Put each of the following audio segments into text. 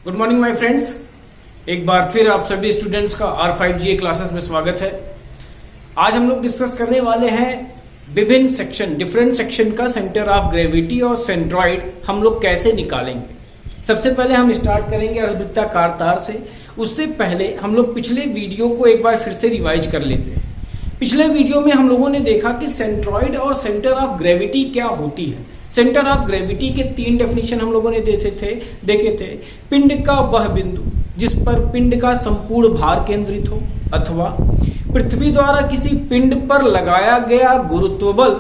Good morning my friends. एक बार फिर आप सभी स्टूडेंट्स का R5GA क्लासेस में स्वागत है। आज हम लोग डिस्कस करने वाले हैं विभिन्न सेक्शन, डिफरेंट सेक्शन का सेंटर ऑफ ग्रेविटी और सेंट्रॉइड हम लोग कैसे निकालेंगे। सबसे पहले हम स्टार्ट करेंगे अर्धवृत्ताकार तार से। उससे पहले हम लोग पिछले वीडियो को एक बार फिर से रिवाइज कर लेते हैं। पिछले वीडियो में हम लोगों ने देखा कि सेंट्रॉइड और सेंटर ऑफ ग्रेविटी क्या होती है। सेंटर ऑफ ग्रेविटी के 3 डेफिनेशन हम लोगों ने देखे थे। पिंड का वह बिंदु जिस पर पिंड का संपूर्ण भार केंद्रित हो, अथवा पृथ्वी द्वारा किसी पिंड पर लगाया गया गुरुत्व बल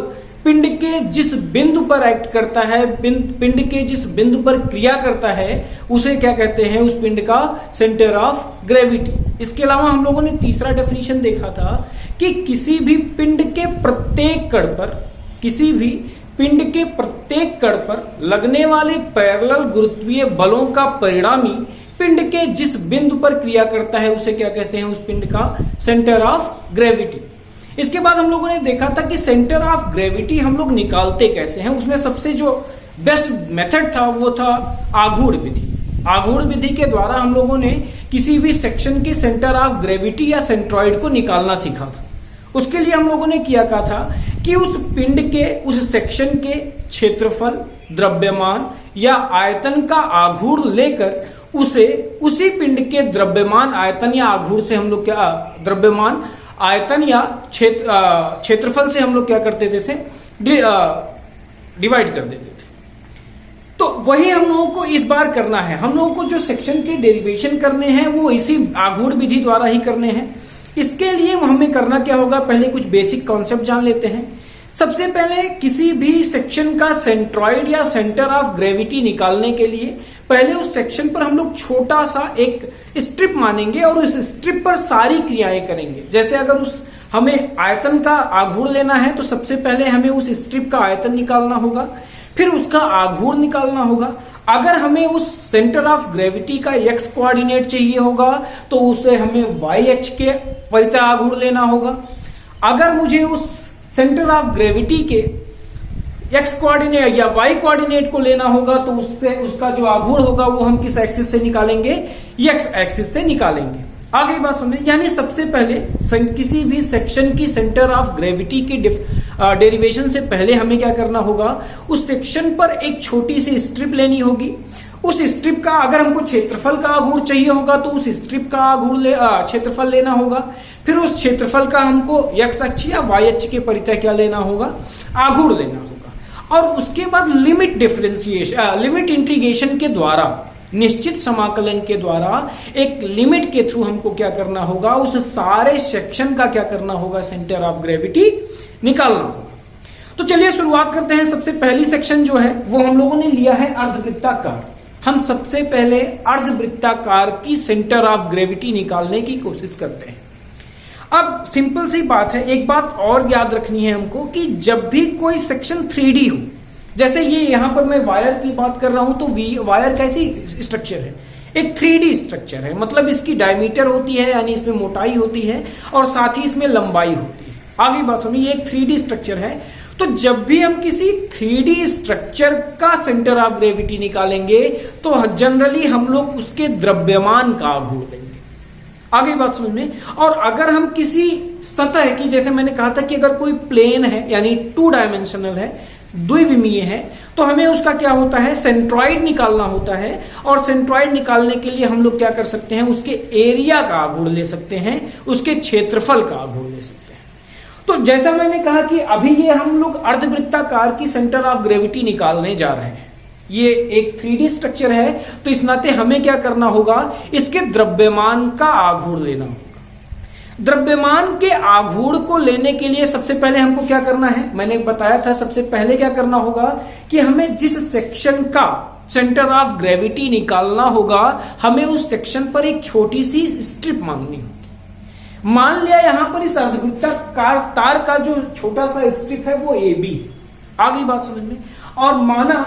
पिंड के जिस बिंदु पर एक्ट करता है, पिंड के जिस बिंदु पर क्रिया करता है, उसे क्या कहते हैं, उस पिंड का सेंटर ऑफ ग्रेविटी। इसके अलावा हम लोगों ने तीसरा डेफिनेशन देखा था कि किसी भी पिंड के प्रत्येक कण पर लगने वाले पैरेलल गुरुत्वीय बलों का परिणामी पिंड के जिस बिंदु पर क्रिया करता है, उसे क्या कहते हैं, उस पिंड का सेंटर ऑफ ग्रेविटी। इसके बाद हम लोगों ने देखा था कि सेंटर ऑफ ग्रेविटी हम लोग निकालते कैसे हैं। उसमें सबसे जो बेस्ट मेथड था वो था आघूर्ण विधि। आघूर्ण विधि के द्वारा हम लोगों ने किसी भी सेक्शन के सेंटर ऑफ ग्रेविटी या सेंट्रॉइड को निकालना सीखा था। उसके लिए हम लोगों ने किया था कि उस पिंड के, उस सेक्शन के क्षेत्रफल, द्रव्यमान या आयतन का आघूर्ण लेकर उसे उसी पिंड के द्रव्यमान, आयतन या आघूर्ण से हम लोग क्या, द्रव्यमान, आयतन या क्षेत्रफल से हम लोग क्या करते थे, डिवाइड कर देते थे। तो वही हम लोगों को इस बार करना है। हम लोगों को जो सेक्शन के डेरिवेशन करने हैं वो इसी आघूर्ण विधि द्वारा ही करने हैं। इसके लिए हमें करना क्या होगा, पहले कुछ बेसिक कॉन्सेप्ट जान लेते हैं। सबसे पहले किसी भी सेक्शन का सेंट्रॉइड या सेंटर ऑफ ग्रेविटी निकालने के लिए पहले उस सेक्शन पर हम लोग छोटा सा एक स्ट्रिप मानेंगे और उस स्ट्रिप पर सारी क्रियाएं करेंगे। जैसे अगर हमें आयतन का आघूर्ण लेना है तो सबसे पहले हमें उस स्ट्रिप का आयतन निकालना होगा, फिर उसका आघूर्ण निकालना होगा। अगर हमें उस सेंटर ऑफ ग्रेविटी का x कोऑर्डिनेट चाहिए होगा तो उसे हमें y के परितः आघूर्ण लेना होगा। अगर मुझे उस सेंटर ऑफ ग्रेविटी के x कोऑर्डिनेट या y कोऑर्डिनेट को लेना होगा तो उसका जो आघूर्ण होगा वो हम किस एक्सिस से निकालेंगे, x एक्सिस से निकालेंगे। आगे बात समझे। यानी सबसे पहले किसी भी सेक्शन की सेंटर ऑफ ग्रेविटी के डेरिवेशन से पहले हमें क्या करना होगा, उस सेक्शन पर एक छोटी सी स्ट्रिप लेनी होगी। उस स्ट्रिप का अगर हमको क्षेत्रफल का आघूर्ण चाहिए होगा तो उस स्ट्रिप का आघूर्ण क्षेत्रफल लेना होगा। फिर उस क्षेत्रफल का हमको x अक्ष या y अक्ष के परितः क्या लेना होगा, आघूर्ण लेना होगा। और उसके बाद लिमिट इंटीग्रेशन के द्वारा, निश्चित समाकलन के द्वारा, एक लिमिट के थ्रू हमको क्या करना होगा, उस सारे सेक्शन का क्या करना होगा, सेंटर ऑफ ग्रेविटी निकालना होगा। तो चलिए शुरुआत करते हैं। सबसे पहली सेक्शन जो है वो हम लोगों ने लिया है अर्धवृत्ताकार। हम सबसे पहले अर्धवृत्ताकार की सेंटर ऑफ ग्रेविटी निकालने की कोशिश करते हैं। अब सिंपल सी बात है, एक बात और याद रखनी है हमको कि जब भी कोई सेक्शन 3D हो, जैसे ये यहां पर मैं वायर की बात कर रहा हूं तो वायर कैसी स्ट्रक्चर है, एक 3D स्ट्रक्चर है। मतलब इसकी डायमीटर होती है, यानी इसमें मोटाई होती है और साथ ही इसमें लंबाई होती है। आगे बात सुनिए, ये एक 3D स्ट्रक्चर है। तो जब भी हम किसी 3D स्ट्रक्चर का सेंटर ऑफ ग्रेविटी निकालेंगे तो जनरली हम लोग उसके द्रव्यमान का आघूर्ण लेंगे। आगे बात समझ में। और अगर हम किसी सतह की, जैसे मैंने कहा था कि अगर कोई प्लेन है यानी 2 डायमेंशनल है, द्विविमीय है, तो हमें उसका क्या होता है, सेंट्रॉइड निकालना होता है। और सेंट्रॉइड निकालने के लिए हम लोग क्या कर सकते हैं, उसके एरिया का आघूर्ण ले सकते हैं, उसके क्षेत्रफल का आघूर्ण ले सकते हैं। तो जैसा मैंने कहा कि अभी ये हम लोग अर्धवृत्ताकार की सेंटर ऑफ ग्रेविटी निकालने जा रहे हैं। ये एक 3D स्ट्रक्चर है, तो इस नाते हमें क्या करना होगा, इसके द्रव्यमान का आघूर्ण लेना होगा। द्रव्यमान के आघूर्ण को लेने के लिए सबसे पहले हमको क्या करना है, मैंने बताया था सबसे पहले क्या करना होगा कि हमें जिस सेक्शन का सेंटर ऑफ ग्रेविटी निकालना होगा, हमें उस सेक्शन पर एक छोटी सी स्ट्रिप माननी होगी। मान लिया यहां पर इस अर्धवृत्ताकार तार का जो छोटा सा स्ट्रिप है वो AB। आगे बात समझ में। और माना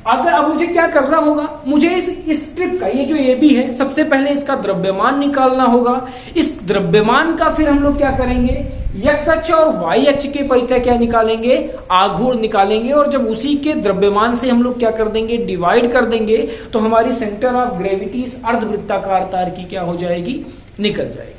अगर अब मुझे क्या करना होगा, मुझे इस स्ट्रिप का, ये जो AB है, सबसे पहले इसका द्रव्यमान निकालना होगा। इस द्रव्यमान का फिर हम लोग क्या करेंगे, एक्स अक्ष और वाई अक्ष के परितः क्या निकालेंगे, आघूर्ण निकालेंगे, और जब उसी के द्रव्यमान से हम लोग क्या कर देंगे, डिवाइड कर देंगे, तो हमारी सेंटर ऑफ ग्रेविटी इस अर्धवृत्ताकार तार की क्या हो जाएगी, निकल जाएगी।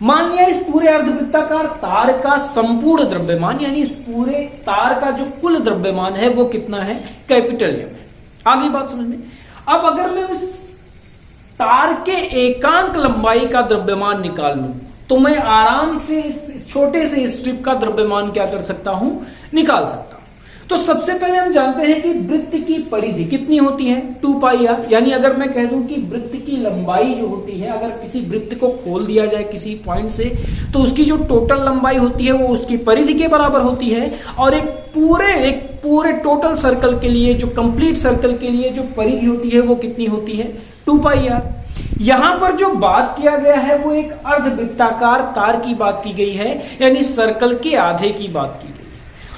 मान लिया इस पूरे अर्धवृत्ताकार तार का संपूर्ण द्रव्यमान, यानी इस पूरे तार का जो कुल द्रव्यमान है वो कितना है, कैपिटल एम है। आगे बात समझ में। अब अगर मैं उस तार के एकांक लंबाई का द्रव्यमान निकाल लूं तो मैं आराम से इस छोटे से स्ट्रिप का द्रव्यमान क्या कर सकता हूं, निकाल सकता हूं। तो सबसे पहले हम जानते हैं कि वृत्त की परिधि कितनी होती है, 2 पाई आर। यानी अगर मैं कह दूं कि वृत्त की लंबाई जो होती है, अगर किसी वृत्त को खोल दिया जाए किसी पॉइंट से, तो उसकी जो टोटल लंबाई होती है वो उसकी परिधि के बराबर होती है। और एक पूरे टोटल सर्कल के लिए, जो कंप्लीट सर्कल के लिए जो परिधि होती है वो कितनी होती है, 2 पाई आर। यहां पर जो बात किया गया है वो एक अर्धवृत्ताकार तार की बात की गई है, यानी सर्कल के आधे की बात की गई।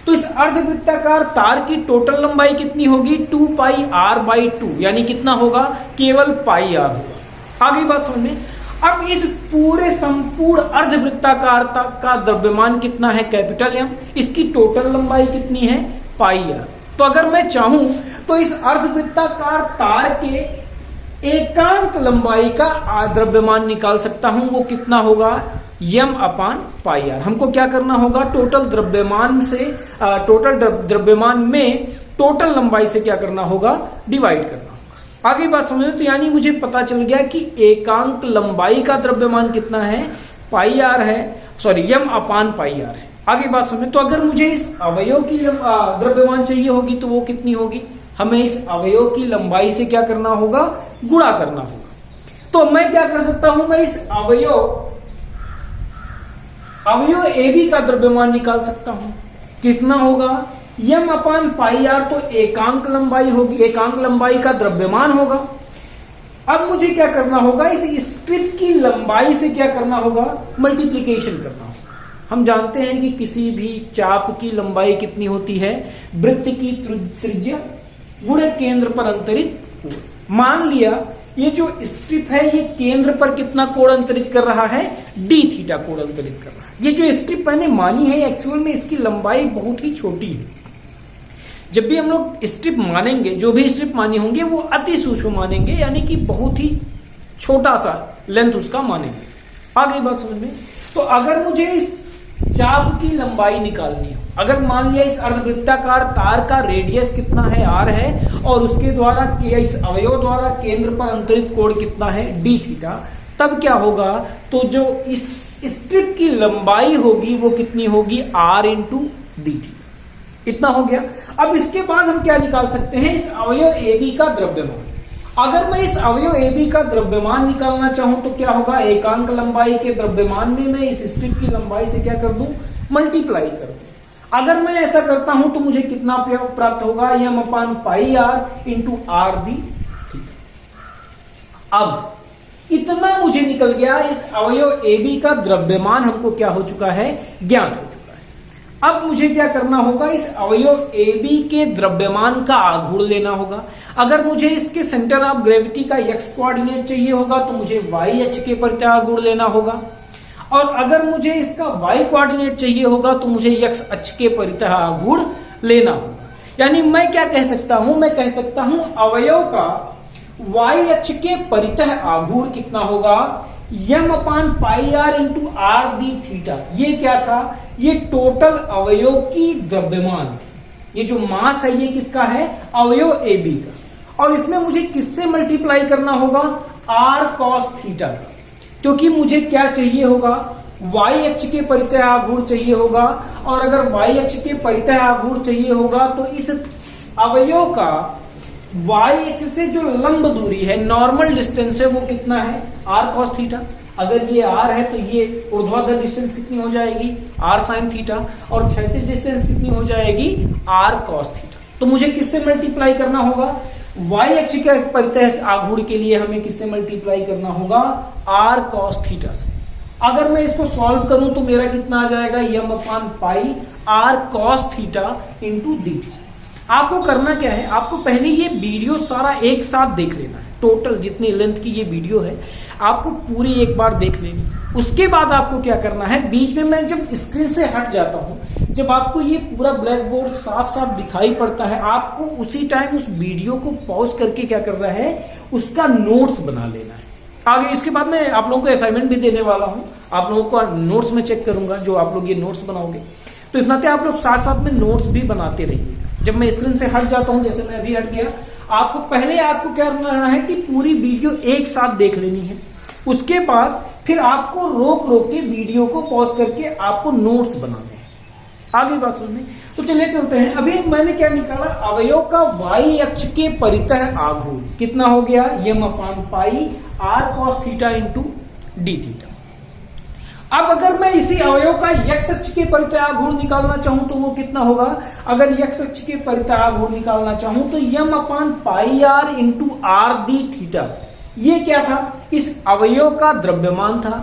तो इस अर्धवृत्ताकार तार की टोटल लंबाई कितनी होगी, 2 पाई आर बाई 2, यानी कितना होगा, केवल पाई आर होगा। आगे बात समझ में। अब इस पूरे संपूर्ण अर्धवृत्ताकार का द्रव्यमान कितना है, कैपिटल एम। इसकी टोटल लंबाई कितनी है, पाई आर। तो अगर मैं चाहूं तो इस अर्धवृत्ताकार तार के एकांक लंबाई का द्रव्यमान निकाल सकता हूं, वो कितना होगा, यम अपान पाई आर। हमको क्या करना होगा, टोटल द्रव्यमान से टोटल द्रव्यमान में टोटल लंबाई से क्या करना होगा, डिवाइड करना होगा। आगे बात समझो। तो यानी मुझे पता चल गया कि एकांक लंबाई का द्रव्यमान कितना है, पाई आर है, sorry m upon pi r है। आगे बात समझो। तो अगर मुझे इस अवयव की द्रव्यमान चाहिए होगी तो वो कितनी होगी, हमें इस अवयव की लंबाई से क्या करना होगा, गुणा करना होगा। तो मैं क्या कर सकता हूं, मैं इस अवयव AB का द्रव्यमान निकाल सकता हूं। कितना होगा, यम अपान पाई आर, तो एकांक लंबाई होगी, एकांक लंबाई का द्रव्यमान होगा। अब मुझे क्या करना होगा, इस स्ट्रिप की लंबाई से क्या करना होगा, मल्टीप्लीकेशन करना होगा। हम जानते हैं कि किसी भी चाप की लंबाई कितनी होती है, वृत्त की त्रिज्या गुणे केंद्र पर अंतरित कोण। मान लिया ये जो स्ट्रिप है ये केंद्र पर कितना कोण अंतरित कर रहा है, डी थीटा कोण अंतरित कर रहा है। ये जो स्ट्रिप मैंने मानी है एक्चुअल में इसकी लंबाई बहुत ही छोटी है। जब भी हम लोग स्ट्रिप मानेंगे, जो भी स्ट्रिप माने होंगे वो अति सूक्ष्म मानेंगे, यानी कि बहुत ही छोटा सा लेंथ उसका मानेंगे। आगे बात समझ में। तो अगर मुझे इस चाप की लंबाई निकालनी हो, अगर मान लिया इस अर्धवृत्ताकार तार का रेडियस कितना है, आर है, और उसके द्वारा इस अवयव द्वारा केंद्र पर अंतरित कोण कितना है, डी थीटा, तब क्या होगा, तो जो इस स्ट्रिप की लंबाई होगी वो कितनी होगी, आर इंटू डी थीटा। इतना हो गया। अब इसके बाद हम क्या निकाल सकते हैं, इस अवयव AB का द्रव्यमान। अगर मैं इस अवयव AB का द्रव्यमान निकालना चाहूं तो क्या होगा, एकांक लंबाई के द्रव्यमान में मैं इस स्ट्रिप की लंबाई से क्या कर दूं, मल्टीप्लाई कर दूं। अगर मैं ऐसा करता हूं तो मुझे कितना प्राप्त होगा, M upon pi r into r d theta. अब इतना मुझे निकल गया, इस अवयव AB का द्रव्यमान हमको क्या हो चुका है, ज्ञात हो चुका है। अब मुझे क्या करना होगा, इस अवयव AB के द्रव्यमान का आघूर्ण लेना होगा। अगर मुझे इसके सेंटर ऑफ ग्रेविटी का x कोऑर्डिनेट चाहिए होगा तो मुझे y अक्ष के परितः आघूर्ण लेना होगा, और अगर मुझे इसका y कोऑर्डिनेट चाहिए होगा तो मुझे x अक्ष के परितः आघूर्ण लेना होगा। यानी मैं क्या कह सकता हूं, मैं कह सकता हूं अवयव का y अक्ष के परितः आघूर्ण कितना होगा, M upon pi r into r d theta. ये क्या था, ये टोटल अवयव की द्रव्यमान, ये जो मास है ये किसका है, अवयव AB का, और इसमें मुझे किससे मल्टीप्लाई करना होगा, आर कॉस थीटा का, क्योंकि मुझे क्या चाहिए होगा, y अक्ष के परितः आघूर्ण चाहिए होगा, और अगर y अक्ष के परितः आघूर्ण चाहिए होगा तो इस अवयव का y अक्ष से जो लंब दूरी है, नॉर्मल डिस्टेंस है, वो कितना है, r cos थीटा। अगर ये r है तो ये ऊर्ध्वाधर डिस्टेंस कितनी हो जाएगी, r sin थीटा, और क्षैतिज डिस्टेंस कितनी हो जाएगी, r cos थीटा। तो मुझे किससे मल्टीप्लाई करना होगा, y अक्ष के परितः आघूर्ण के लिए हमें किससे मल्टीप्लाई करना होगा, r cos थीटा से। अगर मैं इसको सॉल्व करूं तो मेरा कितना आ जाएगा, यम अपान पाई r cos theta into D. आपको करना क्या है, आपको पहले ये वीडियो सारा एक साथ देख लेना है। टोटल जितनी लेंथ की ये वीडियो है आपको पूरी एक बार देख लेनी है। उसके बाद आपको क्या करना है, बीच में मैं जब स्क्रीन से हट जाता हूं, जब आपको ये पूरा ब्लैक बोर्ड साफ साफ दिखाई पड़ता है, आपको उसी टाइम उस वीडियो को पॉज करके क्या करना है, उसका नोट्स बना लेना है। आगे इसके बाद मैं आप लोगों को असाइनमेंट भी देने वाला हूं, आप लोगों को नोट्स में चेक करूंगा जो आप लोग ये नोट्स बनाओगे, तो इस नाते आप लोग साथ साथ में नोट्स भी बनाते रहिएगा। जब मैं स्क्रीन से हट जाता हूं, जैसे मैं अभी हट गया, आपको पहले आपको क्या करना है कि पूरी वीडियो एक साथ देख लेनी है, उसके बाद फिर आपको रोक रोक के वीडियो को पॉज करके आपको नोट्स बनाने हैं। आगे बात सुनने, तो चलिए चलते हैं। अभी मैंने क्या निकाला, अवयव का y अक्ष के परितः आघूर्ण कितना हो गया, m/पाई r cos theta into D theta. अब अगर मैं इसी अवयव का x अक्ष के परितः आघूर्ण निकालना चाहूं तो वो कितना होगा, अगर x अक्ष के परितः आघूर्ण निकालना चाहूं तो m/पाई r इंटू r दी थीटा, ये क्या था, इस अवयव का द्रव्यमान था।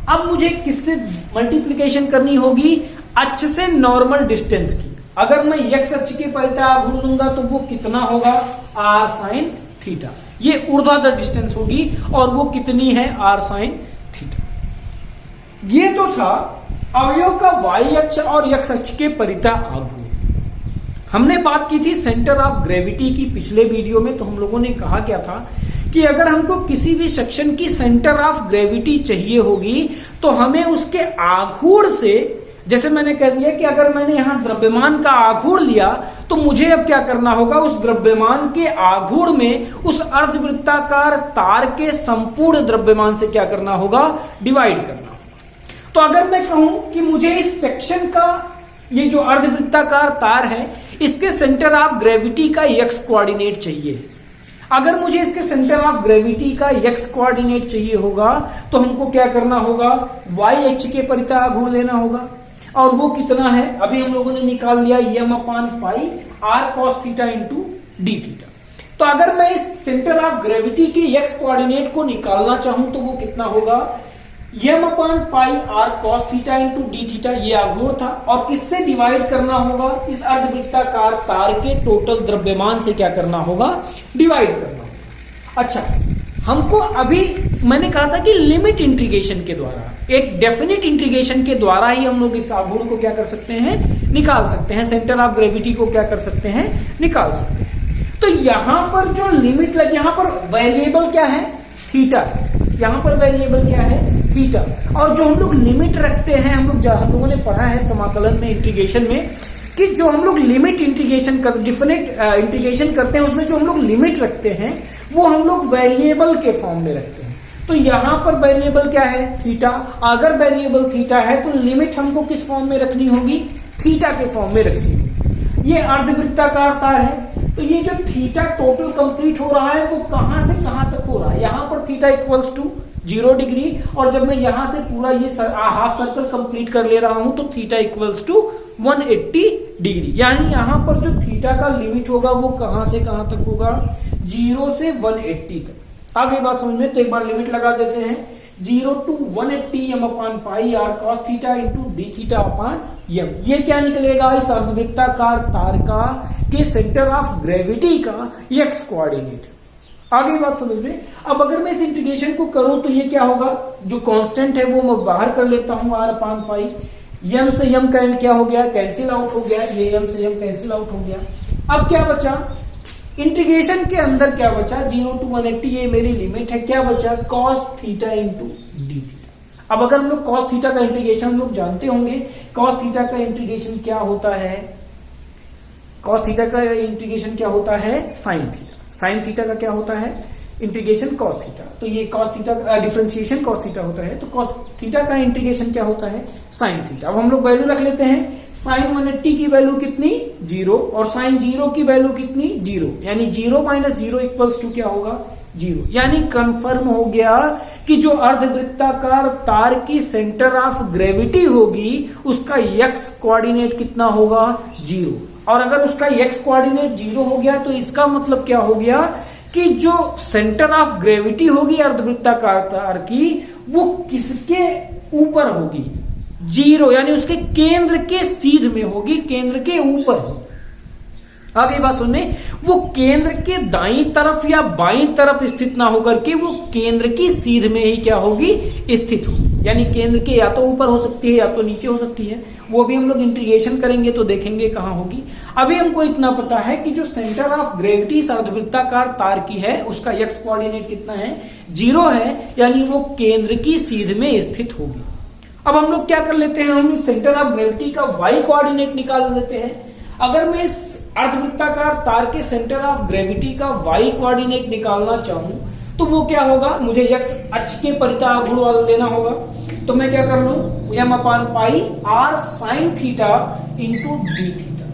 अब मुझे किससे मल्टीप्लीकेशन करनी होगी, अक्ष से नॉर्मल डिस्टेंस की। अगर मैं x अक्ष के परितः आघूर्ण लूंगा तो वो कितना होगा, r sin थीटा, ये ऊर्ध्वाधर डिस्टेंस होगी और वो कितनी है, r sin थीटा। ये तो था अवयव का y अक्ष और x अक्ष के परितः आघूर्ण। हमने बात की थी सेंटर ऑफ ग्रेविटी की पिछले वीडियो में, तो हम लोगों ने कहा क्या था कि अगर हमको किसी भी सेक्शन की सेंटर ऑफ ग्रेविटी चाहिए होगी तो हमें उसके आघूर्ण से, जैसे मैंने कह दिया कि अगर मैंने यहां द्रव्यमान का आघूर्ण लिया तो मुझे अब क्या करना होगा, उस द्रव्यमान के आघूर्ण में उस अर्धवृत्ताकार तार के संपूर्ण द्रव्यमान से क्या करना होगा, डिवाइड करना होगा। तो अगर मैं कहूं कि मुझे इस सेक्शन का, ये जो अर्धवृत्ताकार तार है, इसके सेंटर ऑफ ग्रेविटी का x कोऑर्डिनेट चाहिए, अगर मुझे इसके सेंटर ऑफ ग्रेविटी का x कोऑर्डिनेट चाहिए होगा तो हमको क्या करना होगा, y अक्ष के परितः आघूर्ण लेना होगा, और वो कितना है, अभी हम लोगों ने निकाल लिया m/पाई r cos theta into D theta. तो अगर मैं इस सेंटर ऑफ ग्रेविटी के x कोऑर्डिनेट को निकालना चाहूं तो वो कितना होगा, m/पाई r cos theta into D theta, ये आघूर्ण था, और किससे डिवाइड करना होगा, इस अर्धवृत्ताकार तार के टोटल द्रव्यमान से क्या करना होगा, डिवाइड करना होगा। अच्छा, हमको अभी मैंने कहा था कि लिमिट इंटीग्रेशन के द्वारा, एक डेफिनेट इंटीग्रेशन के द्वारा ही हम लोग इस आघूर्ण को क्या कर सकते हैं, निकाल सकते हैं, सेंटर ऑफ ग्रेविटी को क्या कर सकते हैं, निकाल सकते हैं। तो यहां पर जो लिमिट लगी, यहां पर वेरिएबल क्या है, थीटा, यहां पर वेरिएबल क्या है, थीटा। और जो हम लोग लिमिट रखते हैं, हम लोगों ने पढ़ा है समाकलन में, इंटीग्रेशन में, कि जो हम लोग लिमिट इंटीग्रेशन कर, डिफिनेट इंटीग्रेशन करते हैं, उसमें जो हम लोग लिमिट रखते हैं वो हम लोग वेरिएबल के फॉर्म में रखते हैं। तो यहां पर वेरिएबल क्या है, थीटा। अगर वेरिएबल थीटा है तो लिमिट हमको किस फॉर्म में रखनी होगी, थीटा के फॉर्म में रखनी होगी। ये अर्धवृत्ताकार तार है, तो ये जो थीटा टोटल कंप्लीट हो रहा है वो कहां से कहां तक हो रहा है, यहां पर थीटा इक्वल्स टू 0 डिग्री, और जब मैं यहां से पूरा ये हाफ सर्कल कंप्लीट कर ले रहा हूं तो थीटा इक्वल्स टू 180 डिग्री। यानी यहां पर जो थीटा का लिमिट होगा वो कहां से कहां तक होगा, 0 से 180 तक। आगे बात समझ में, तो एक बार लिमिट लगा देते हैं, 0 to 180 m/पाई r cos theta into D theta upon m। ये क्या निकलेगा, इस अर्धवृत्ताकार तार का के सेंटर ऑफ ग्रेविटी का x कोऑर्डिनेट। आगे बात समझ में। अब अगर मैं इस इंटीग्रेशन को करूं तो ये क्या होगा, जो कांस्टेंट है वो मैं बाहर कर लेता हूं, r/पाई, m से m का क्या हो गया, कैंसिल आउट हो गया, ये m से m कैंसिल आउट हो गया। अब क्या बचा, इंटीग्रेशन के अंदर क्या बचा, 0 to 180, ये मेरी लिमिट है, क्या बचा, cos theta into D theta. अब अगर हम लोग cos थीटा का इंटीग्रेशन हम लोग जानते होंगे, cos थीटा का इंटीग्रेशन क्या होता है, cos थीटा का इंटीग्रेशन क्या होता है, sin थीटा। sin थीटा का क्या होता है, इंटीग्रेशन cos थीटा। तो ये cos theta differentiation cos theta होता है, तो cos थीटा का इंटीग्रेशन क्या होता है, sin थीटा। अब हम लोग वैल्यू रख लेते हैं, sin 180 की वैल्यू कितनी, 0, और sin 0 की वैल्यू कितनी, 0, यानी 0 - 0 इक्वल्स टू क्या होगा, 0। यानी कंफर्म हो गया कि जो अर्धवृत्ताकार तार की सेंटर ऑफ ग्रेविटी होगी उसका x कोऑर्डिनेट कितना होगा, 0। और अगर उसका x कोऑर्डिनेट 0 हो गया तो इसका मतलब क्या हो गया कि जो सेंटर ऑफ ग्रेविटी होगी अर्धवृत्ताकार तार की वो किसके ऊपर होगी, 0, यानी उसके केंद्र के सीध में होगी, केंद्र के ऊपर होगी। आगे बात सुनने, वो केंद्र के दाईं तरफ या बाईं तरफ स्थित ना होकर के वो केंद्र की सीध में ही क्या होगी, स्थित होगी। यानी केंद्र के या तो ऊपर हो सकती है या तो नीचे हो सकती है। वो भी हम लोग इंटीग्रेशन करेंगे तो देखेंगे कहाँ होगी। अभी हमको इतना पता है कि जो सेंटर ऑफ ग्रेविटी इस अर्धवृत्ताकार तार की है उसका x कोऑर्डिनेट कितना है, 0 है, यानी वो केंद्र की सीध में स्थित होगी। अब हम लोग क्या कर लेते हैं, हम इस सेंटर ऑफ ग्रेविटी का y कोऑर्डिनेट निकाल लेते हैं। अगर मैं इस अर्धवृत्ताकार तार के सेंटर ऑफ ग्रेविटी का y कोऑर्डिनेट निकालना चाहूं तो वो क्या होगा, मुझे x अक्ष के परिता आघूर्ण वाला लेना होगा। तो मैं क्या कर लूं, m/π r sin theta into D theta,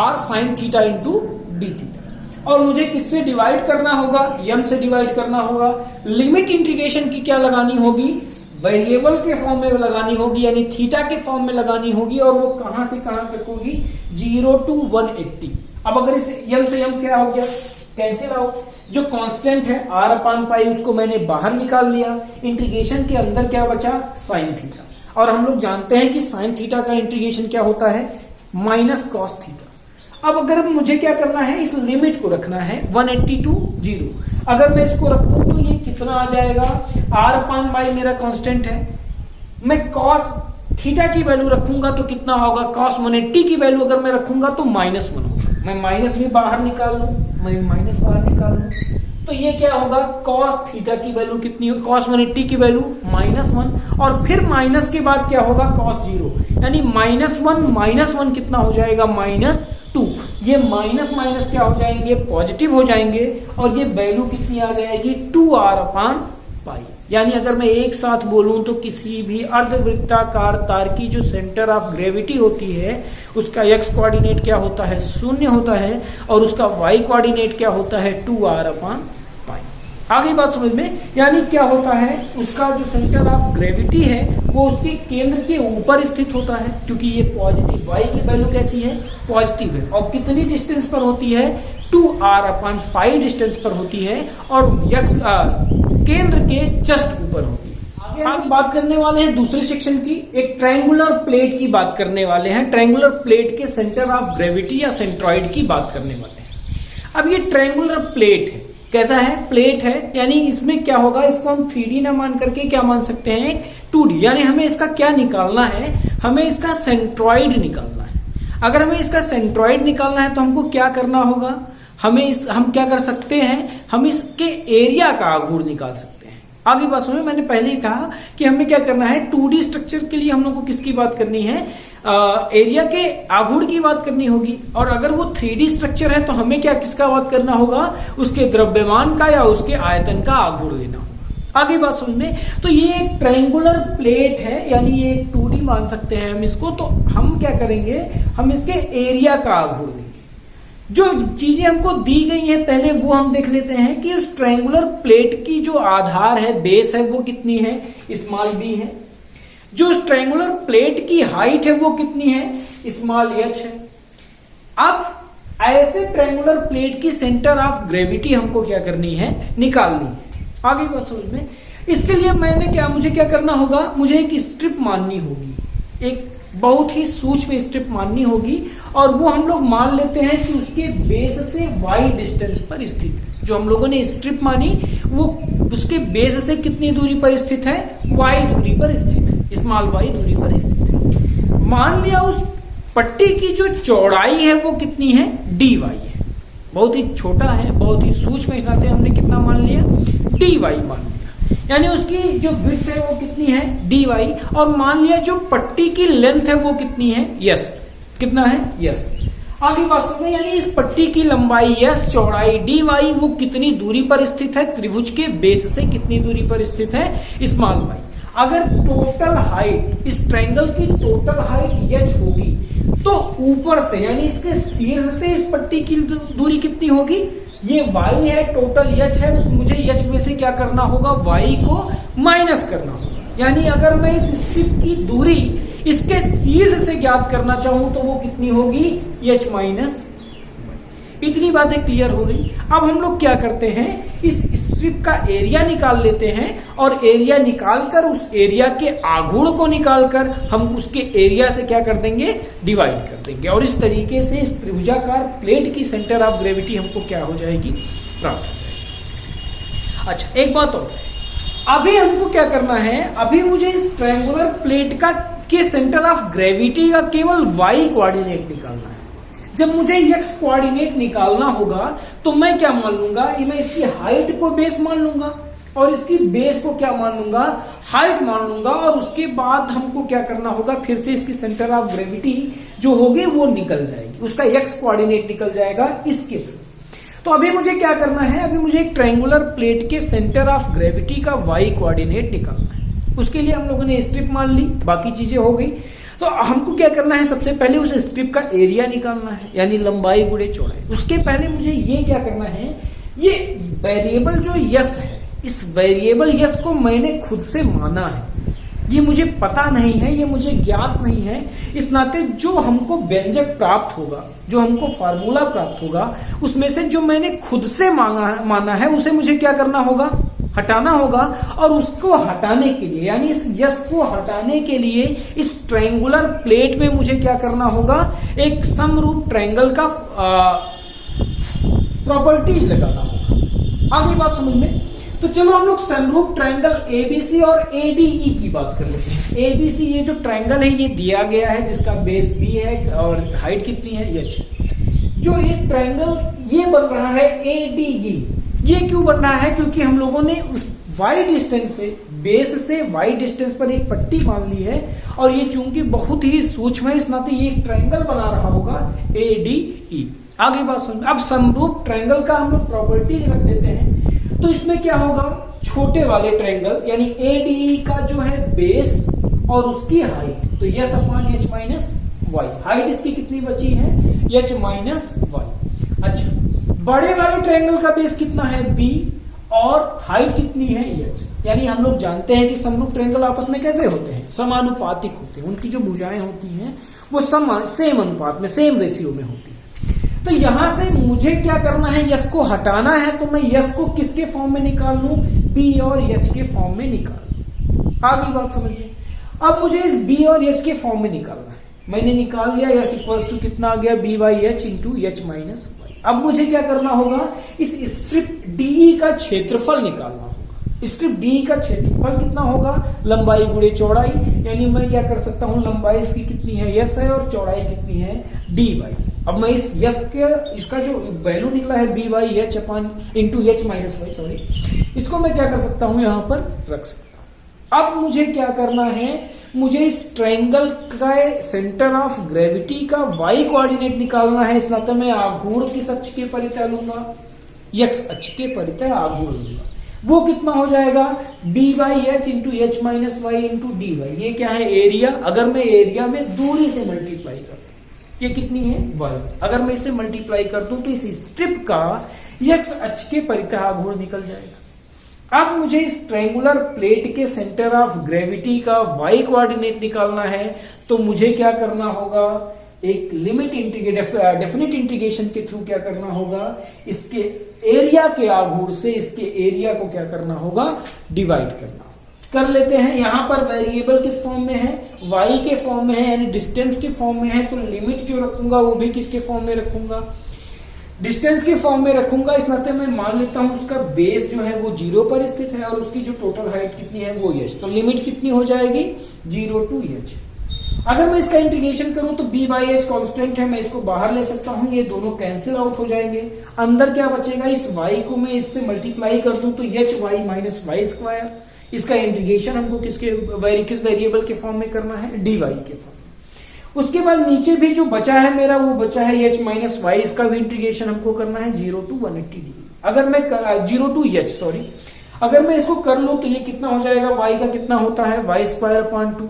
r sin theta into D theta. और मुझे किससे डिवाइड करना होगा, m से डिवाइड करना होगा। लिमिट इंटीग्रेशन की क्या लगानी होगी, वेरिएबल के फॉर्म में लगानी होगी, यानी थीटा के फॉर्म में लगानी होगी। और वो कहां से कहां तक होगी, 0 to 180। अब अगर इस m से m क्या हो गया, कैंसिल आउट। जो कांस्टेंट है r/π उसको मैंने बाहर निकाल लिया। इंटीग्रेशन के अंदर क्या बचा, साइन थीटा। और हम लोग जानते हैं कि साइन थीटा का इंटीग्रेशन क्या होता है, माइनस कॉस थीटा। अब अगर मुझे क्या करना है, इस लिमिट को रखना है 180 to 0। अगर मैं इसको रखूं तो ये कितना आ जाएगा, r/π मेरा कांस्टेंट है। मैं कॉस थीटा की वैल्यू रखूंगा तो कितना होगा, cos 180 की वैल्यू अगर मैं रखूंगा तो -1 होगा। मैं माइनस भी बाहर निकाल लूं, मैं माइनस बाहर निकाल लूं तो ये क्या होगा, cos थीटा की वैल्यू कितनी होगी, cos 180 की वैल्यू -1। और फिर माइनस के बाद क्या होगा, cos 0, यानी -1 कितना हो जाएगा, -2। ये माइनस माइनस क्या हो जाएंगे, पॉजिटिव हो जाएंगे। और ये वैल्यू कितनी आ जाएगी, 2r/π। यानी अगर मैं एक साथ बोलूं तो किसी भी अर्धवृत्ताकार तार की जो सेंटर ऑफ ग्रेविटी होती है उसका x कोऑर्डिनेट क्या होता है, 0 होता है। और उसका y कोऑर्डिनेट क्या होता है, 2r/π। आगे बात समझ में, यानी क्या होता है, उसका जो सेंटर ऑफ ग्रेविटी है वो उसके केंद्र के ऊपर स्थित होता है, क्योंकि ये पॉजिटिव, y की वैल्यू कैसी है, पॉजिटिव है। और कितनी डिस्टेंस पर होती है, 2r/π डिस्टेंस पर होती है। और x केंद्र के जस्ट ऊपर होती है। आगे हम बात करने वाले हैं दूसरे सेक्शन की, एक ट्रायंगुलर प्लेट की बात करने वाले हैं। ट्रायंगुलर प्लेट के सेंटर ऑफ ग्रेविटी या सेंट्रॉइड की बात करने वाले हैं। अब ये ट्रायंगुलर प्लेट है, कैसा है, प्लेट है, यानी इसमें क्या होगा, इसको हम 3D ना मान करके क्या मान सकते हैं, 2D। यानी हमें इसका क्या निकालना है, हमें इसका सेंट्रॉइड निकालना है। अगर हमें इसका सेंट्रॉइड निकालना है तो हमको क्या करना होगा, हम क्या कर सकते हैं, हम इसके एरिया का आघूर्ण निकाल सकते हैं। आगे बात सुनिए, मैंने पहले ही कहा कि हमें क्या करना है, 2D स्ट्रक्चर के लिए हम लोग को किसकी बात करनी है, एरिया के आघूर्ण की बात करनी होगी। और अगर वो 3D स्ट्रक्चर है तो हमें क्या किसका बात करना होगा, उसके द्रव्यमान का या उसके आयतन का आघूर्ण लेना होगा। आगे बात समझ में, तो ये एक ट्रायंगुलर प्लेट है, यानी ये एक 2D मान सकते हैं हम इसको। तो हम क्या करेंगे, हम इसके एरिया का आघूर्ण लेंगे। जो चीजें हमको दी गई हैं पहले वो हम देख लेते हैं कि उस ट्रायंगुलर प्लेट की जो आधार है, बेस है, वो कितनी है, स्मॉल b है। जो उस ट्रायंगुलर प्लेट की हाइट है वो कितनी है, स्मॉल h है। अब ऐसे ट्रायंगुलर प्लेट की सेंटर ऑफ ग्रेविटी हमको क्या करनी है, निकालनी है। आगे बात समझ में, इसके लिए मुझे क्या करना होगा, मुझे एक स्ट्रिप माननी होगी, एक बहुत ही सूक्ष्म स्ट्रिप माननी होगी। और वो हम लोग मान लेते हैं कि उसके बेस से y डिस्टेंस पर स्थित है। जो हम लोगों ने स्ट्रिप मानी वो उसके बेस से कितनी दूरी पर स्थित है, y दूरी पर स्थित है, स्मॉल y दूरी पर स्थित है। मान लिया उस पट्टी की जो चौड़ाई है वो कितनी है, dy है। बहुत ही छोटा है, बहुत ही सूक्ष्म, इस नाते हमने कितना मान लिया, dy मान लिया। यानी उसकी जो विड्थ है वो कितनी है, dy। और मान लिया जो पट्टी की लेंथ है वो कितनी है, s। कितना है, s। आगे बात सुनिए, यानी इस पट्टी की लंबाई s, चौड़ाई dy, वो कितनी दूरी पर स्थित है, त्रिभुज के बेस से कितनी दूरी पर स्थित है, स्मॉल y। अगर टोटल हाइट, इस ट्रायंगल की टोटल हाइट h होगी तो ऊपर से यानी इसके शीर्ष से इस पट्टी की दूरी कितनी होगी, ये y है, टोटल h है, उस मुझे h में से क्या करना होगा, y को माइनस करना होगा। यानी अगर मैं इस स्ट्रिप की दूरी इसके शीर्ष से ज्ञात करना चाहूं तो वो कितनी होगी, h माइनस। इतनी बातें क्लियर हो गई। अब हम लोग क्या करते हैं, इस स्ट्रिप का एरिया निकाल लेते हैं और एरिया निकालकर उस एरिया के आघूर्ण को निकालकर हम उसके एरिया से क्या कर देंगे, डिवाइड कर देंगे। और इस तरीके से इस त्रिभुजाकार प्लेट की सेंटर ऑफ ग्रेविटी हमको क्या हो जाएगी, प्राप्त हो जाएगी। अच्छा, एक बात और, अभी हमको क्या करना है, अभी मुझे इस ट्रायंगुलर प्लेट का के सेंटर ऑफ ग्रेविटी का केवल y कोऑर्डिनेट निकालना है। जब मुझे x कोऑर्डिनेट निकालना होगा तो मैं क्या मान लूंगा, मैं इसकी हाइट को बेस मान लूंगा और इसकी बेस को क्या मान लूंगा, हाइट मान लूंगा। और उसके बाद हमको क्या करना होगा, फिर से इसकी सेंटर ऑफ ग्रेविटी जो होगी वो निकल जाएगी, उसका x कोऑर्डिनेट निकल जाएगा इसके थ्रू। तो अभी मुझे क्या करना है, अभी मुझे एक ट्रायंगुलर प्लेट के सेंटर ऑफ ग्रेविटी का y कोऑर्डिनेट निकालना है। उसके लिए हम लोगों ने स्ट्रिप मान ली, बाकी चीजें हो गई। तो हमको क्या करना है, सबसे पहले उस स्ट्रिप का एरिया निकालना है, यानी लंबाई गुणे चौड़ाई। उसके पहले मुझे ये क्या करना है, ये वेरिएबल जो यस है, इस वेरिएबल यस को मैंने खुद से माना है, ये मुझे पता नहीं है, ये मुझे ज्ञात नहीं है। इस नाते जो हमको व्यंजक प्राप्त होगा, जो हमको फार्मूला प्राप्त होगा, उसमें से जो मैंने खुद से माना है उसे मुझे क्या करना होगा, हटाना होगा। और उसको हटाने के लिए, यानी इस यस को हटाने के लिए इस ट्रायंगुलर प्लेट में मुझे क्या करना होगा, एक समरूप ट्रायंगल का प्रॉपर्टीज लगाना होगा। आगे बात समझ में। तो चलो हम लोग समरूप ट्रायंगल एबीसी और एडीई की बात कर लेते हैं। एबीसी ये जो ट्रायंगल है ये दिया गया है, जिसका बेस बी है और हाइट कितनी है, एच। जो एक ट्रायंगल ये बन रहा है एडीई, ये क्यों बन रहा है, क्योंकि हम लोगों ने उस वाई डिस्टेंस से, बेस से वाई डिस्टेंस पर एक पट्टी मान ली है और ये चूंकि बहुत ही सूक्ष्म है, इस नाते ये एक ट्रायंगल बना रहा होगा एडीई। आगे बात सुन। अब समरूप ट्रायंगल का हम लोग प्रॉपर्टी रख देते हैं। तो इसमें क्या होगा, छोटे वाले ट्रायंगल यानी एडीई का जो है बेस और उसकी हाइट, तो yes upon h minus y. Height इसकी कितनी बची है, एच माइनस वाई। अच्छा, बड़े वाले ट्रायंगल का बेस कितना है, बी, और हाइट कितनी है, एच। यानी हम लोग जानते हैं कि समरूप ट्रायंगल आपस में कैसे होते हैं, समानुपातिक होते हैं। उनकी जो भुजाएं होती हैं वो सेम अनुपात में, सेम रेशियो में होती है। तो यहां से मुझे क्या करना है, यस को हटाना है। तो मैं यस को किसके फॉर्म में निकाल लूं, बी और एच के फॉर्म में निकाल लूं। आगे बात समझिए। अब मुझे इस बी और एच के फॉर्म में निकालना है। मैंने निकाल लिया, यस इक्वल्स टू कितना आ गया, b by h into h minus y. अब मुझे क्या करना होगा, इस स्ट्रिप डीई का क्षेत्रफल निकालना होगा। स्ट्रिप डी का क्षेत्रफल कितना होगा, लंबाई गुणे चौड़ाई। यानी मैं क्या कर सकता हूं, लंबाई इसकी कितनी है, यस है, और चौड़ाई कितनी है, डी वाई। अब मैं इस यस के, इसका जो वैल्यू निकला है b y h upon into h minus y, sorry, इसको मैं क्या कर सकता हूं, यहां पर रख सकता हूं। अब मुझे क्या करना है, मुझे इस ट्रायंगल का सेंटर ऑफ ग्रेविटी का वाई कोऑर्डिनेट निकालना है। इस नाते मैं आघूर्ण किस अक्ष के परितः लूंगा, एक्स अक्ष के परितः आघूर्ण लूंगा। वो कितना हो जाएगा, d y h into h minus y into d y. ये क्या है, एरिया। अगर मैं एरिया में दूरी से मल्टीप्लाई कर, ये कितनी है, वाई। अगर मैं इसे मल्टीप्लाई कर दूं तो इस स्ट्रिप का एक्स अक्ष के परितः आघूर्ण निकल जाएगा। अब मुझे इस ट्रायंगुलर प्लेट के सेंटर ऑफ ग्रेविटी का वाई कोऑर्डिनेट निकालना है। तो मुझे क्या करना होगा, एक लिमिट डेफिनेट इंटीग्रेशन के थ्रू क्या करना होगा, इसके एरिया के आघूर्ण से इसके एरिया को क्या करना होगा, डिवाइड करना कर लेते हैं। यहां पर वेरिएबल किस फॉर्म में है, y के फॉर्म में है, यानी डिस्टेंस के फॉर्म में है। तो लिमिट जो रखूंगा वो भी किसके फॉर्म में रखूंगा, डिस्टेंस के फॉर्म में रखूंगा। इस नाते मैं मान लेता हूं उसका बेस जो है वो 0 पर स्थित है और उसकी जो टोटल हाइट कितनी है वो h। तो लिमिट कितनी हो जाएगी, 0 टू h। अगर मैं इसका इंटीग्रेशन करूं तो b बाई एच कॉन्स्टेंट है, मैं इसको बाहर ले सकता हूं, ये दोनों कैंसिल आउट हो जाएंगे। अंदर क्या बचेगा, इस y को मैं इससे मल्टीप्लाई कर दूं तो h y minus y square. इसका इंटीग्रेशन हमको किस वेरिएबल के फॉर्म में करना है, डी वाई के फॉर्म में। उसके बाद नीचे भी जो बचा है मेरा, वो बचा है एच माइनस वाई। इसका भी इंटीग्रेशन हमको करना है 0 टू 180 डिग्री। अगर मैं 0 टू एच, सॉरी, अगर मैं इसको कर लूं तो ये कितना हो जाएगा, वाई का कितना होता है, y square upon 2।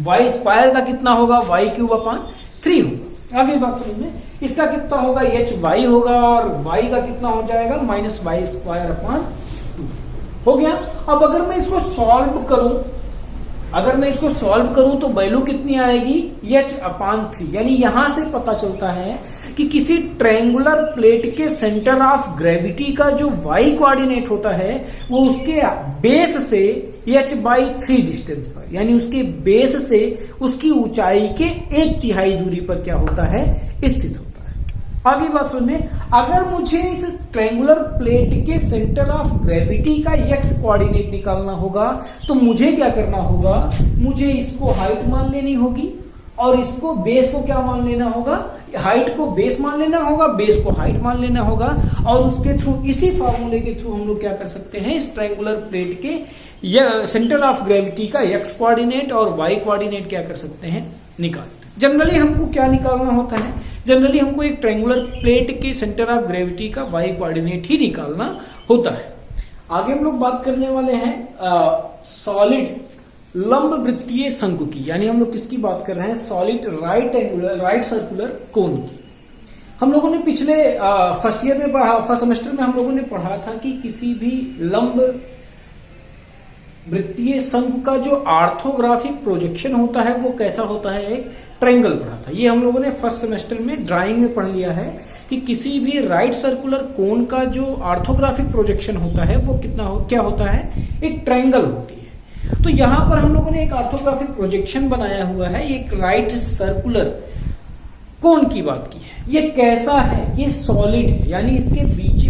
Y square का कितना होगा, वाई क्यूब अपॉन 3 होगा। आगे बात समझ, इसका कितना होगा, एच वाई होगा, और वाई का कितना हो जाएगा, माइनस वाई स्क्वायर अपॉन 2 हो गया। अब अगर मैं इसको सॉल्व करूं, तो वैल्यू कितनी आएगी, एच अपॉन 3। यानी यहां से पता चलता है कि किसी ट्रायंगुलर प्लेट के सेंटर ऑफ ग्रेविटी का जो वाई कोऑर्डिनेट होता है वो उसके बेस से एच बाई 3 डिस्टेंस पर, यानी उसके बेस से उसकी ऊंचाई के 1/3 दूरी पर क्या होता है, स्थित होता है। आगे बात समझ में, अगर मुझे इस ट्रायंगुलर प्लेट के सेंटर ऑफ ग्रेविटी का एक्स कोऑर्डिनेट निकालना होगा तो मुझे क्या करना होगा, मुझे इसको हाइट मान लेनी होगी और इसको बेस को क्या मान लेना होगा, हाइट को बेस मान लेना होगा, बेस को हाइट मान लेना होगा और उसके थ्रू, इसी फॉर्मूले के थ्रू हम लोग क्या कर सकते हैं, इस ट्रायंगुलर प्लेट के सेंटर ऑफ ग्रेविटी का एक्स कोऑर्डिनेट और वाई कोऑर्डिनेट क्या कर सकते हैं, निकाल। जनरली हमको क्या निकालना होता है, जनरली हमको एक ट्रायंगुलर प्लेट के सेंटर ऑफ ग्रेविटी का वाई कोऑर्डिनेट ही निकालना होता है। आगे हम लोग बात करने वाले हैं सॉलिड लंब वृत्तीय शंकु की, यानी हम लोग किसकी बात कर रहे हैं, सॉलिड राइट सर्कुलर कोन की। हम लोगों ने पिछले फर्स्ट ईयर में फर्स्ट सेमेस्टर में हम लोगों ने पढ़ा था कि किसी भी लंब वृत्तीय शंकु का जो ऑर्थोग्राफिक प्रोजेक्शन होता है वो कैसा होता है, एक ट्रायंगल पढ़ा था। ये हम लोगों ने फर्स्ट सेमेस्टर में ड्राइंग में पढ़ लिया है कि किसी भी राइट सर्कुलर कोन का जो ऑर्थोग्राफिक प्रोजेक्शन होता है वो क्या होता है, एक ट्रायंगल होती है। तो यहां पर हम लोगों ने एक ऑर्थोग्राफिक प्रोजेक्शन बनाया हुआ है, एक राइट सर्कुलर कोन की बात की है। ये कैसा है, ये सॉलिड है, यानी इसके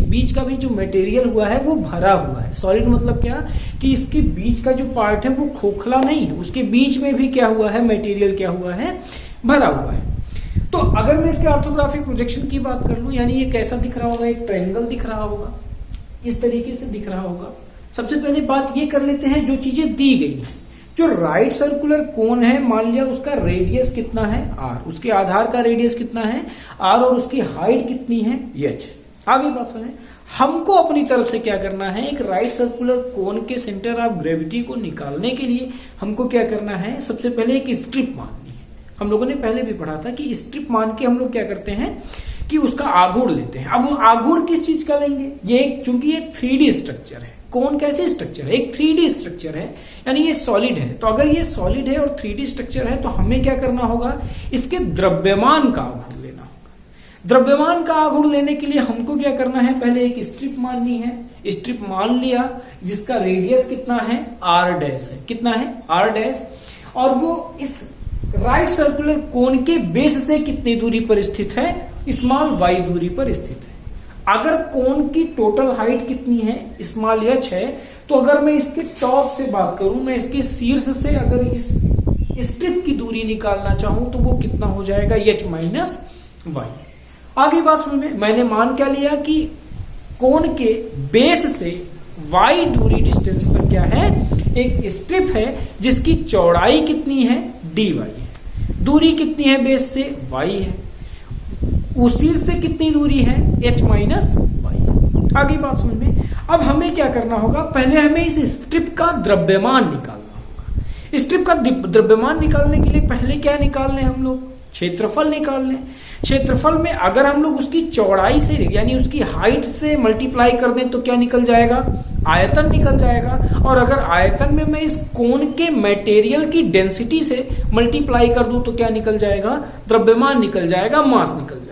बीच का भी जो मटेरियल हुआ है वो भरा हुआ है। सॉलिड मतलब क्या, कि इसके बीच का जो पार्ट है वो खोखला नहीं है, उसके बीच में भी क्या हुआ है, मटेरियल क्या हुआ है, भरा हुआ है। तो अगर मैं इसके ऑर्थोग्राफिक प्रोजेक्शन की बात कर लूं, यानी ये कैसा दिख रहा होगा, एक ट्रायंगल दिख रहा होगा, इस तरीके से दिख रहा होगा। सबसे पहले बात ये कर लेते हैं जो चीजें दी गई हैं। जो राइट सर्कुलर कोन है, मान लिया उसका रेडियस कितना है, आर, उसके आधार का रेडियस कितना है, आर, और उसकी हाइट कितनी है, एच। आगे बात सुने, हमको अपनी तरफ से क्या करना है, एक राइट सर्कुलर कोन के सेंटर ऑफ ग्रेविटी को निकालने के लिए हमको क्या करना है, सबसे पहले एक स्ट्रिप माननी है। हम लोगों ने पहले भी पढ़ा था कि स्ट्रिप मान के हम लोग क्या करते हैं कि उसका आघूर्ण लेते हैं। अब वो आघूर्ण किस चीज का लेंगे, ये चूंकि ये 3D स्ट्रक्चर है, कोन कैसे स्ट्रक्चर है, एक 3D स्ट्रक्चर है, यानी ये सॉलिड है। तो अगर ये सॉलिड है और 3D स्ट्रक्चर है तो हमें क्या करना होगा, इसके द्रव्यमान का आघूर्ण लेना होगा। द्रव्यमान का आघूर्ण लेने के लिए हमको क्या करना है, पहले एक स्ट्रिप माननी है। स्ट्रिप मान लिया जिसका रेडियस कितना है, आर डैश है, कितना है, आर डैश, और वो इस राइट सर्कुलर कोन के बेस से कितनी दूरी पर स्थित है, स्मॉल वाई दूरी पर स्थित है। अगर कोन की टोटल हाइट कितनी है, स्मॉल एच है, तो अगर मैं इसके टॉप से बात करूं, मैं इसके शीर्ष से अगर इस स्ट्रिप की दूरी निकालना चाहूं तो वो कितना हो जाएगा, एच माइनस वाई। आगे बात सुन में, मैंने मान क्या लिया कि कोन के बेस से वाई दूरी डिस्टेंस पर क्या है, एक स्ट्रिप है जिसकी चौड़ाई कितनी है, डी वाई है, दूरी कितनी है बेस से, वाई है, उसी से कितनी दूरी है, h माइनस वाई। आगे बात समझ में, अब हमें क्या करना होगा, पहले हमें इस स्ट्रिप का द्रव्यमान निकालना होगा। स्ट्रिप का द्रव्यमान निकालने के लिए पहले क्या निकाल लें हम लोग, क्षेत्रफल निकाल लें। क्षेत्रफल में अगर हम लोग उसकी चौड़ाई से यानी उसकी हाइट से मल्टीप्लाई कर दें तो क्या निकल जाएगा, आयतन निकल जाएगा। और अगर आयतन में मैं इस कोन के मटेरियल की डेंसिटी से मल्टीप्लाई कर दूं तो क्या निकल जाएगा, द्रव्यमान निकल जाएगा, मास निकल जाएगा।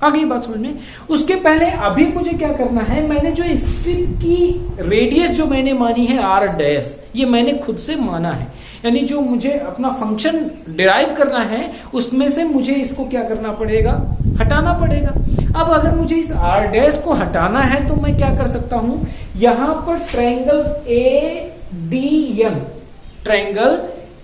आगे बात समझ में, उसके पहले अभी मुझे क्या करना है, मैंने जो स्ट्रिप की रेडियस जो मैंने मानी है आर डैश, ये मैंने खुद से माना है, यानी जो मुझे अपना फंक्शन डिराइव करना है उसमें से मुझे इसको क्या करना पड़ेगा, हटाना पड़ेगा। अब अगर मुझे इस आर डैश को हटाना है तो मैं क्या कर सकता हूं, यहां पर ट्रायंगल ADN, ट्रायंगल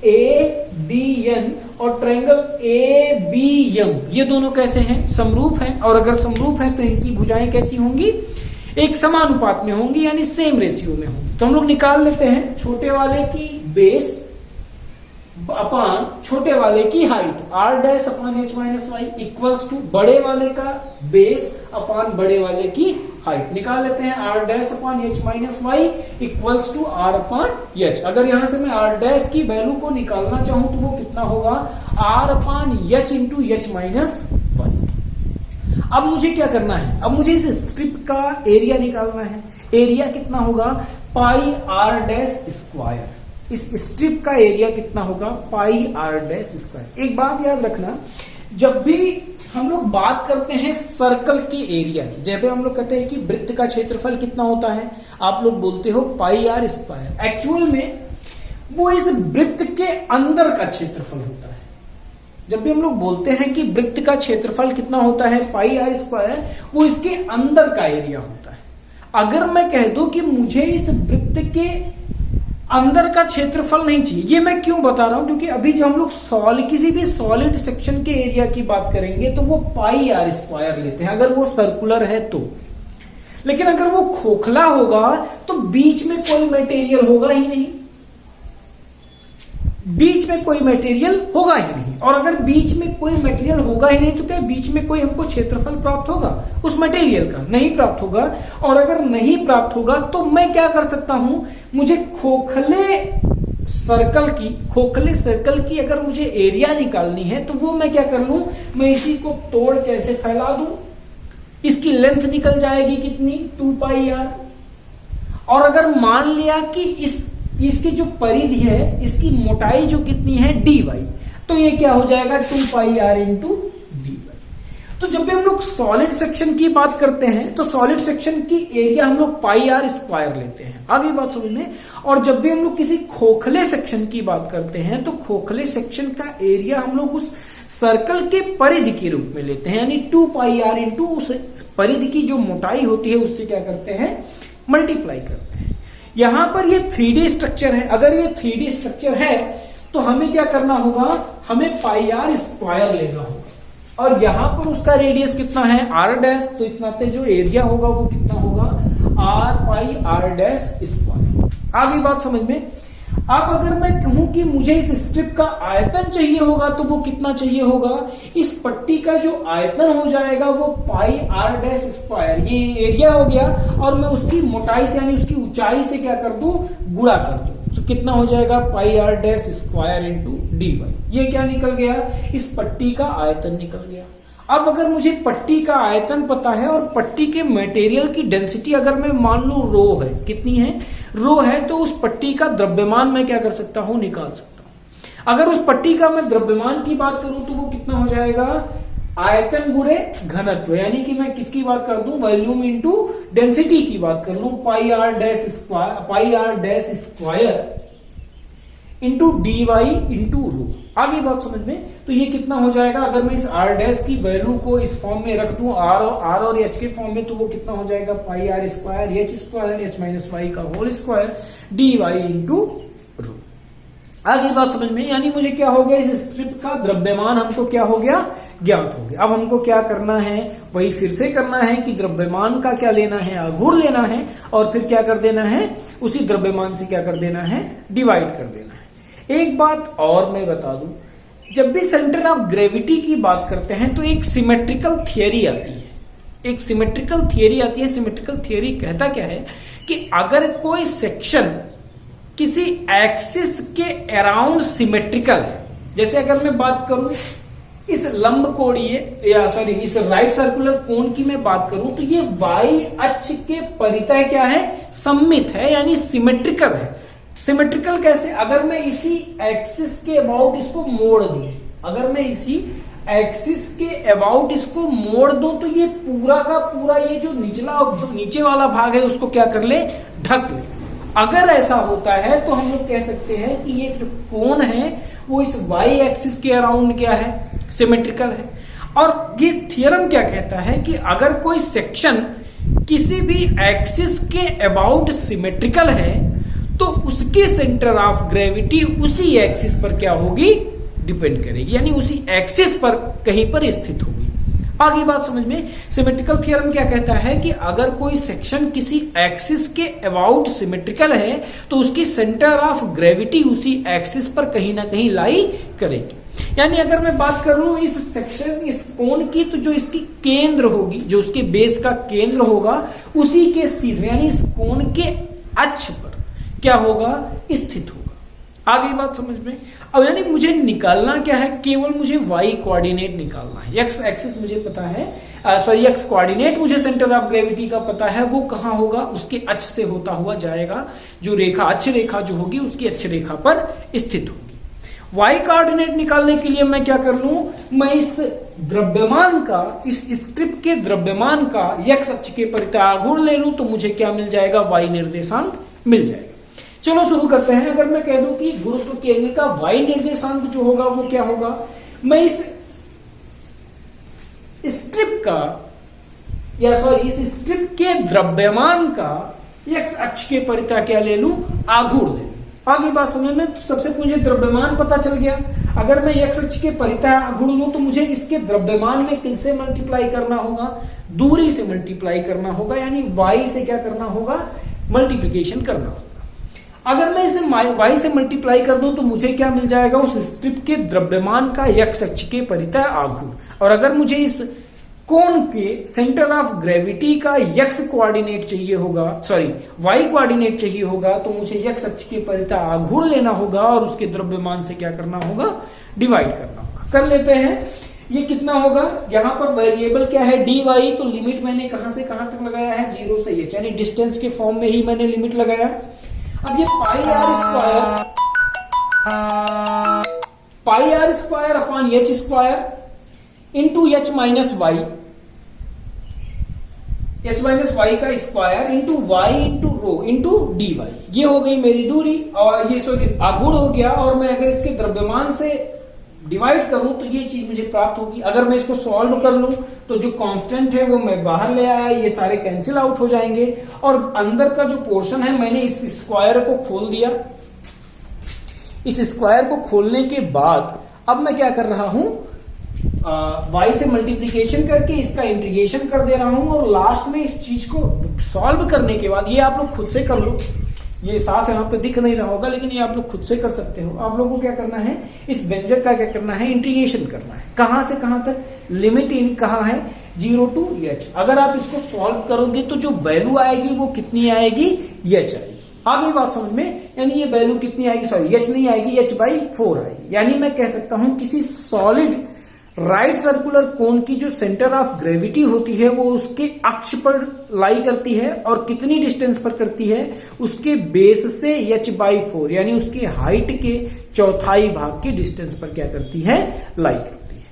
ADN और ट्रायंगल ABM, ये दोनों कैसे हैं, समरूप हैं। और अगर समरूप हैं तो इनकी भुजाएं कैसी होंगी, एक समानुपात में होंगी, यानी सेम रेशियो में होंगी। तो हम लोग निकाल लेते हैं छोटे वाले की बेस अपान छोटे वाले की height, r dash upon h minus y equals to बड़े वाले का बेस अपान बड़े वाले की हाइट। निकाल लेते हैं r dash upon h minus y equals to r upon h. अगर यहां से मैं आर डैश की वैल्यू को निकालना चाहूं तो वो कितना होगा, r upon h into h minus y. अब मुझे क्या करना है, अब मुझे इस स्ट्रिप का एरिया निकालना है। एरिया कितना होगा, पाई आर डैश स्क्वायर। इस स्ट्रिप का एरिया कितना होगा, पाई आर डैश स्क्वायर। एक बात याद रखना, जब भी हम लोग बात करते हैं सर्कल के एरिया की, जब हम लोग कहते हैं कि वृत्त का क्षेत्रफल कितना होता है, आप लोग बोलते हो पाई आर स्क्वायर। एक्चुअल में वो इस वृत्त के अंदर का क्षेत्रफल होता है। जब भी हम लोग बोलते हैं कि वृत्त का क्षेत्रफल कितना होता है पाई आर स्क्वायर, वो इसके अंदर का एरिया होता है। अगर मैं कह दूं कि मुझे इस वृत्त के अंदर का क्षेत्रफल नहीं चाहिए, ये मैं क्यों बता रहा हूं, क्योंकि अभी जब हम लोग किसी भी सॉलिड सेक्शन के एरिया की बात करेंगे तो वो पाई आर स्क्वायर लेते हैं अगर वो सर्कुलर है तो। लेकिन अगर वो खोखला होगा तो बीच में कोई मटेरियल होगा ही नहीं, बीच में कोई मटेरियल होगा ही नहीं। और अगर बीच में कोई मटेरियल होगा ही नहीं तो क्या बीच में कोई हमको क्षेत्रफल प्राप्त होगा उस मटेरियल का? नहीं प्राप्त होगा। और अगर नहीं प्राप्त होगा तो मैं क्या कर सकता हूं, मुझे खोखले सर्कल की अगर मुझे एरिया निकालनी है तो वो मैं क्या कर लूं, मैं इसी को तोड़ कैसे फैला दूं, इसकी लेंथ निकल जाएगी कितनी 2 पाई आर। और अगर मान लिया कि इसकी जो परिधि है इसकी मोटाई जो कितनी है dy, तो ये क्या हो जाएगा 2 पाई आर इंटू dy। तो जब भी हम लोग सॉलिड सेक्शन की बात करते हैं तो सॉलिड सेक्शन की एरिया हम लोग पाई आर स्क्वायर लेते हैं, आगे बात समझ में। और जब भी हम लोग किसी खोखले सेक्शन की बात करते हैं तो खोखले सेक्शन का एरिया हम लोग उस सर्कल के परिधि के रूप में लेते हैं, यानी 2 पाई आर इंटू उस परिधि की जो मोटाई होती है उससे क्या करते हैं, मल्टीप्लाई करते हैं। यहां पर ये 3D स्ट्रक्चर है, अगर ये 3D स्ट्रक्चर है तो हमें क्या करना होगा, हमें पाई आर स्क्वायर लेना होगा। और यहां पर उसका रेडियस कितना है आर डैश, तो इस नाते जो एरिया होगा वो कितना होगा r pi r dash square. आगे बात समझ में। अब अगर मैं कहूं कि मुझे इस स्ट्रिप का आयतन चाहिए होगा तो वो कितना चाहिए होगा, इस पट्टी का जो आयतन हो जाएगा वो पाई आर डैश स्क्वायर, ये एरिया हो गया, और मैं उसकी मोटाई से यानी उसकी ऊंचाई से क्या कर दूं, गुणा कर दूं, तो कितना हो जाएगा pi r dash square into d y. ये क्या निकल गया, इस पट्टी का आयतन निकल गया। अब अगर मुझे पट्टी का आयतन पता है और पट्टी के मटेरियल की डेंसिटी अगर मैं मान लू रो है, कितनी है, रो है, तो उस पट्टी का द्रव्यमान मैं क्या कर सकता हूं, निकाल सकता हूं। अगर उस पट्टी का मैं द्रव्यमान की बात करूं तो वो कितना हो जाएगा, आयतन गुणे घनत्व, यानी कि मैं किसकी बात कर दूं, वॉल्यूम इंटू डेंसिटी की बात कर लूं, pi r dash square into d y into rho. आगे बात समझ में। तो ये कितना हो जाएगा, अगर मैं इस आर डैश की वैल्यू को इस फॉर्म में रख दूं आर और एच के फॉर्म में, तो वो कितना हो जाएगा pi r square h minus y का whole square d y into rho. आगे बात समझ में। यानी मुझे क्या हो गया, इस स्ट्रिप का द्रव्यमान हमको क्या हो गया, ज्ञात हो गया। अब हमको क्या करना है, वही फिर से करना है कि द्रव्यमान का क्या लेना है, आघूर्ण लेना है, और फिर क्या कर देना है, उसी द्रव्यमान से क्या कर देना है, डिवाइड कर देना है। एक बात और मैं बता दूं, जब भी सेंटर ऑफ ग्रेविटी की बात करते हैं तो एक सिमेट्रिकल थियरी आती है, सिमेट्रिकल थियरी कहता क्या है कि अगर कोई सेक्शन किसी एक्सिस के अराउंड सिमेट्रिकल है, जैसे अगर मैं बात करूं इस लंब कोणीय इस राइट सर्कुलर कोण की मैं बात करूं तो ये वाई अक्ष के परितः क्या है, सममित है, यानी सिमेट्रिकल है। सिमेट्रिकल कैसे, अगर मैं इसी एक्सिस के अबाउट इसको मोड़ दूं, अगर मैं इसी एक्सिस के अबाउट इसको मोड़ दूं तो ये पूरा का पूरा ये जो नीचे वाला भाग है उसको क्या कर ले, ढक ले। अगर ऐसा होता है तो हम लोग कह सकते हैं कि ये जो कोण है वो इस वाई एक्सिस के अराउंड क्या है, सिमेट्रिकल है। और ये थियरम क्या कहता है कि अगर कोई सेक्शन किसी भी एक्सिस के अबाउट सिमेट्रिकल है तो उसकी सेंटर ऑफ ग्रेविटी उसी एक्सिस पर क्या होगी, डिपेंड करेगी, यानी उसी एक्सिस पर कहीं पर स्थित होगी। आगे बात समझ में। सिमेट्रिकल थ्योरम क्या कहता है कि अगर कोई सेक्शन किसी एक्सिस के अबाउट सिमेट्रिकल है तो उसकी सेंटर ऑफ ग्रेविटी उसी एक्सिस पर कहीं ना कहीं लाई करेगी। यानी अगर मैं बात कर लूं इस सेक्शन इस कोण की, तो जो इसकी केंद्र होगी, जो उसके बेस का केंद्र होगा उसी के सीधे यानी इस कोण के अक्ष पर क्या होगा, स्थित होगा। आगे बात समझ में। अब यानी मुझे निकालना क्या है, केवल मुझे वाई कोऑर्डिनेट निकालना है। एक्स एक्सिस मुझे पता है, एक्स कोऑर्डिनेट मुझे सेंटर ऑफ ग्रेविटी का पता है, वो कहां होगा, उसके अक्ष से होता हुआ जाएगा, जो रेखा अक्ष रेखा जो होगी उसकी अक्ष रेखा पर स्थित होगी। वाई कोऑर्डिनेट निकालने के लिए मैं क्या कर लूं, मैं इस द्रव्यमान का, इस स्ट्रिप के द्रव्यमान का एक्स अक्ष के परितः आघूर्ण ले लूं तो मुझे क्या मिल जाएगा, वाई निर्देशांक मिल जाएगा। चलो शुरू करते हैं। अगर मैं कह दूं कि गुरुत्व केंद्र का वाई निर्देशांक जो होगा वो क्या होगा, मैं इस स्ट्रिप का या सॉरी इस स्ट्रिप के द्रव्यमान का एक्स अक्ष के परिता क्या ले लूं, आघूर्ण ले लूं। आगे बात समझ में, तो सबसे मुझे द्रव्यमान पता चल गया। अगर मैं एक्स अक्ष के परिता आघूर्ण लूं तो मुझे इसके द्रव्यमान में किनसे मल्टीप्लाई करना होगा, दूरी से मल्टीप्लाई करना होगा, यानी y से क्या करना होगा, मल्टीप्लीकेशन करना होगा। अगर मैं इसे y से मल्टीप्लाई कर दूं तो मुझे क्या मिल जाएगा, उस स्ट्रिप के द्रव्यमान का एक्स अक्ष के परिता आघूर्ण। और अगर मुझे इस कोण के सेंटर ऑफ ग्रेविटी का x कोऑर्डिनेट चाहिए होगा, सॉरी y कोऑर्डिनेट चाहिए होगा, तो मुझे x अक्ष के परिता आघूर्ण लेना होगा और उसके द्रव्यमान से क्या करना होगा, डिवाइड करना होगा। कर लेते हैं, ये कितना होगा, यहां पर वेरिएबल क्या है, dy, तो लिमिट मैंने कहां से कहां तक लगाया है, 0 से h, यानी डिस्टेंस के फॉर्म में ही मैंने लिमिट लगाया। अब ये pi r square upon h square into h minus y, h minus y का square into y into rho into d y, ये हो गई मेरी दूरी और ये आघूर्ण हो गया। और मैं अगर इसके द्रव्यमान से डिवाइड करूं तो ये चीज मुझे प्राप्त होगी। अगर मैं इसको सॉल्व कर लूं तो जो कांस्टेंट है वो मैं बाहर ले आया, ये सारे कैंसिल आउट हो जाएंगे और अंदर का जो पोर्शन है मैंने इस स्क्वायर को खोल दिया। इस स्क्वायर को खोलने के बाद अब मैं क्या कर रहा हूं, y से मल्टीप्लीकेशन करके इसका इंटीग्रेशन कर दे रहा हूं और लास्ट में इस चीज को सॉल्व करने के बाद, ये आप लोग खुद से कर लो, ये साफ यहाँ पे दिख नहीं रहा होगा लेकिन ये आप लोग खुद से कर सकते हो। आप लोगों को क्या करना है, इस व्यंजक का क्या करना है, इंटीग्रेशन करना है। कहां से कहां तक, लिमिट इन कहां है, 0 to h। अगर आप इसको सॉल्व करोगे तो जो वैल्यू आएगी वो कितनी आएगी, h आएगी। आगे बात समझ में, यानी ये वैल्यू कितनी आएगी, सॉरी h नहीं आएगी, h/4 आएगी। यानी मैं कह सकता हूं किसी सॉलिड राइट सर्कुलर कोन की जो सेंटर ऑफ ग्रेविटी होती है वो उसके अक्ष पर लाई करती है और कितनी डिस्टेंस पर करती है, उसके बेस से h/4 यानी उसकी हाइट के चौथाई भाग की डिस्टेंस पर क्या करती है, लाई करती है।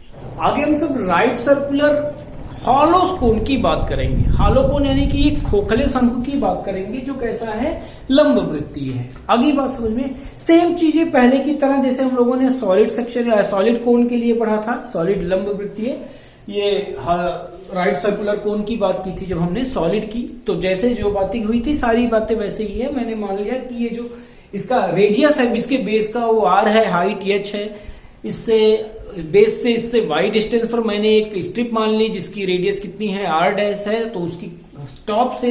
आगे हम सब राइट सर्कुलर हॉलो कोन की बात करेंगे। हॉलो कोन यानी कि ये खोखले शंकु की बात करेंगे जो कैसा है, लंब वृत्तीय है। आगे बात समझ में, सेम चीजें पहले की तरह जैसे हम लोगों ने सॉलिड सेक्शन या सॉलिड कोन के लिए पढ़ा था, सॉलिड लंब वृत्तीय, ये राइट सर्कुलर कोन की बात की थी जब हमने सॉलिड की, तो जैसे जो बातें हुई थी सारी बातें वैसे ही है। मैंने मान लिया कि ये जो इसका रेडियस है, इसके बेस का वो r है, हाइट h है, इससे बेस से इससे y डिस्टेंस पर मैंने एक स्ट्रिप मान ली जिसकी रेडियस कितनी है, r' है, तो उसकी टॉप से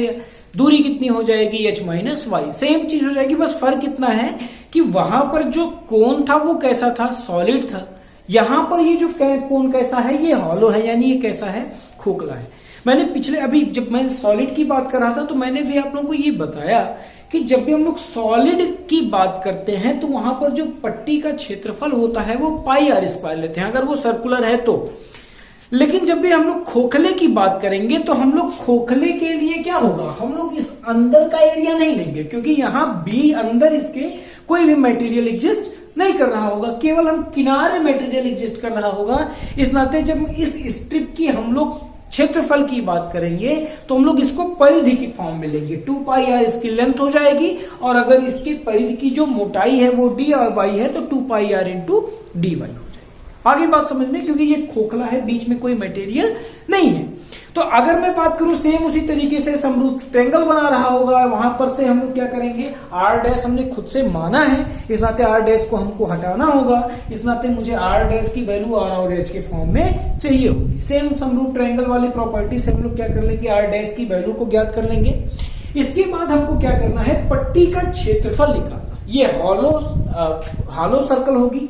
दूरी कितनी हो जाएगी, h माइनस वाई। सेम चीज हो जाएगी, बस फर्क इतना है कि वहां पर जो कोन था वो कैसा था, सॉलिड था। यहां पर ये जो कोन कैसा है, ये हॉलो है, यानी ये कैसा है, खोखला है। मैंने पिछले अभी जब मैं सॉलिड की बात कर रहा था तो मैंने भी आप लोगों को ये बताया कि जब भी हम लोग सॉलिड की बात करते हैं तो वहां पर जो पट्टी का क्षेत्रफल होता है वो πr² लेते हैं, अगर वो सर्कुलर है तो। लेकिन जब भी हम लोग खोखले की बात करेंगे तो हम लोग खोखले के लिए क्या होगा, हम लोग इस अंदर का एरिया नहीं लेंगे क्योंकि यहाँ बी अंदर इसके कोई भी मटेरियल एग्जिस्ट नहीं कर रहा होगा, केवल हम किनारे मटेरियल एग्जिस्ट कर रहा होगा। इस नाते जब इस स्ट्रिप की हम लोग क्षेत्रफल की बात करेंगे तो हम लोग इसको परिधि की फॉर्म में लेंगे, 2πr इसकी लेंथ हो जाएगी और अगर इसकी परिधि की जो मोटाई है वो dy है तो 2πr इंटू dy हो जाएगी। आगे बात समझ में, क्योंकि ये खोखला है, बीच में कोई मटेरियल नहीं है। तो अगर मैं बात करूं सेम उसी तरीके से समरूप ट्रायंगल बना रहा होगा, वहां पर से हम लोग क्या करेंगे, r' हमने खुद से माना है, इस नाते r' को हमको हटाना होगा, इस नाते मुझे r' की वैल्यू r और h के फॉर्म में चाहिए होगी। सेम समरूप ट्रायंगल वाली प्रॉपर्टी से हम लोग क्या कर लेंगे, r' की वैल्यू को ज्ञात कर लेंगे। इसके बाद हमको क्या करना है, पट्टी का क्षेत्रफल निकालना। ये हॉलो सर्कल होगी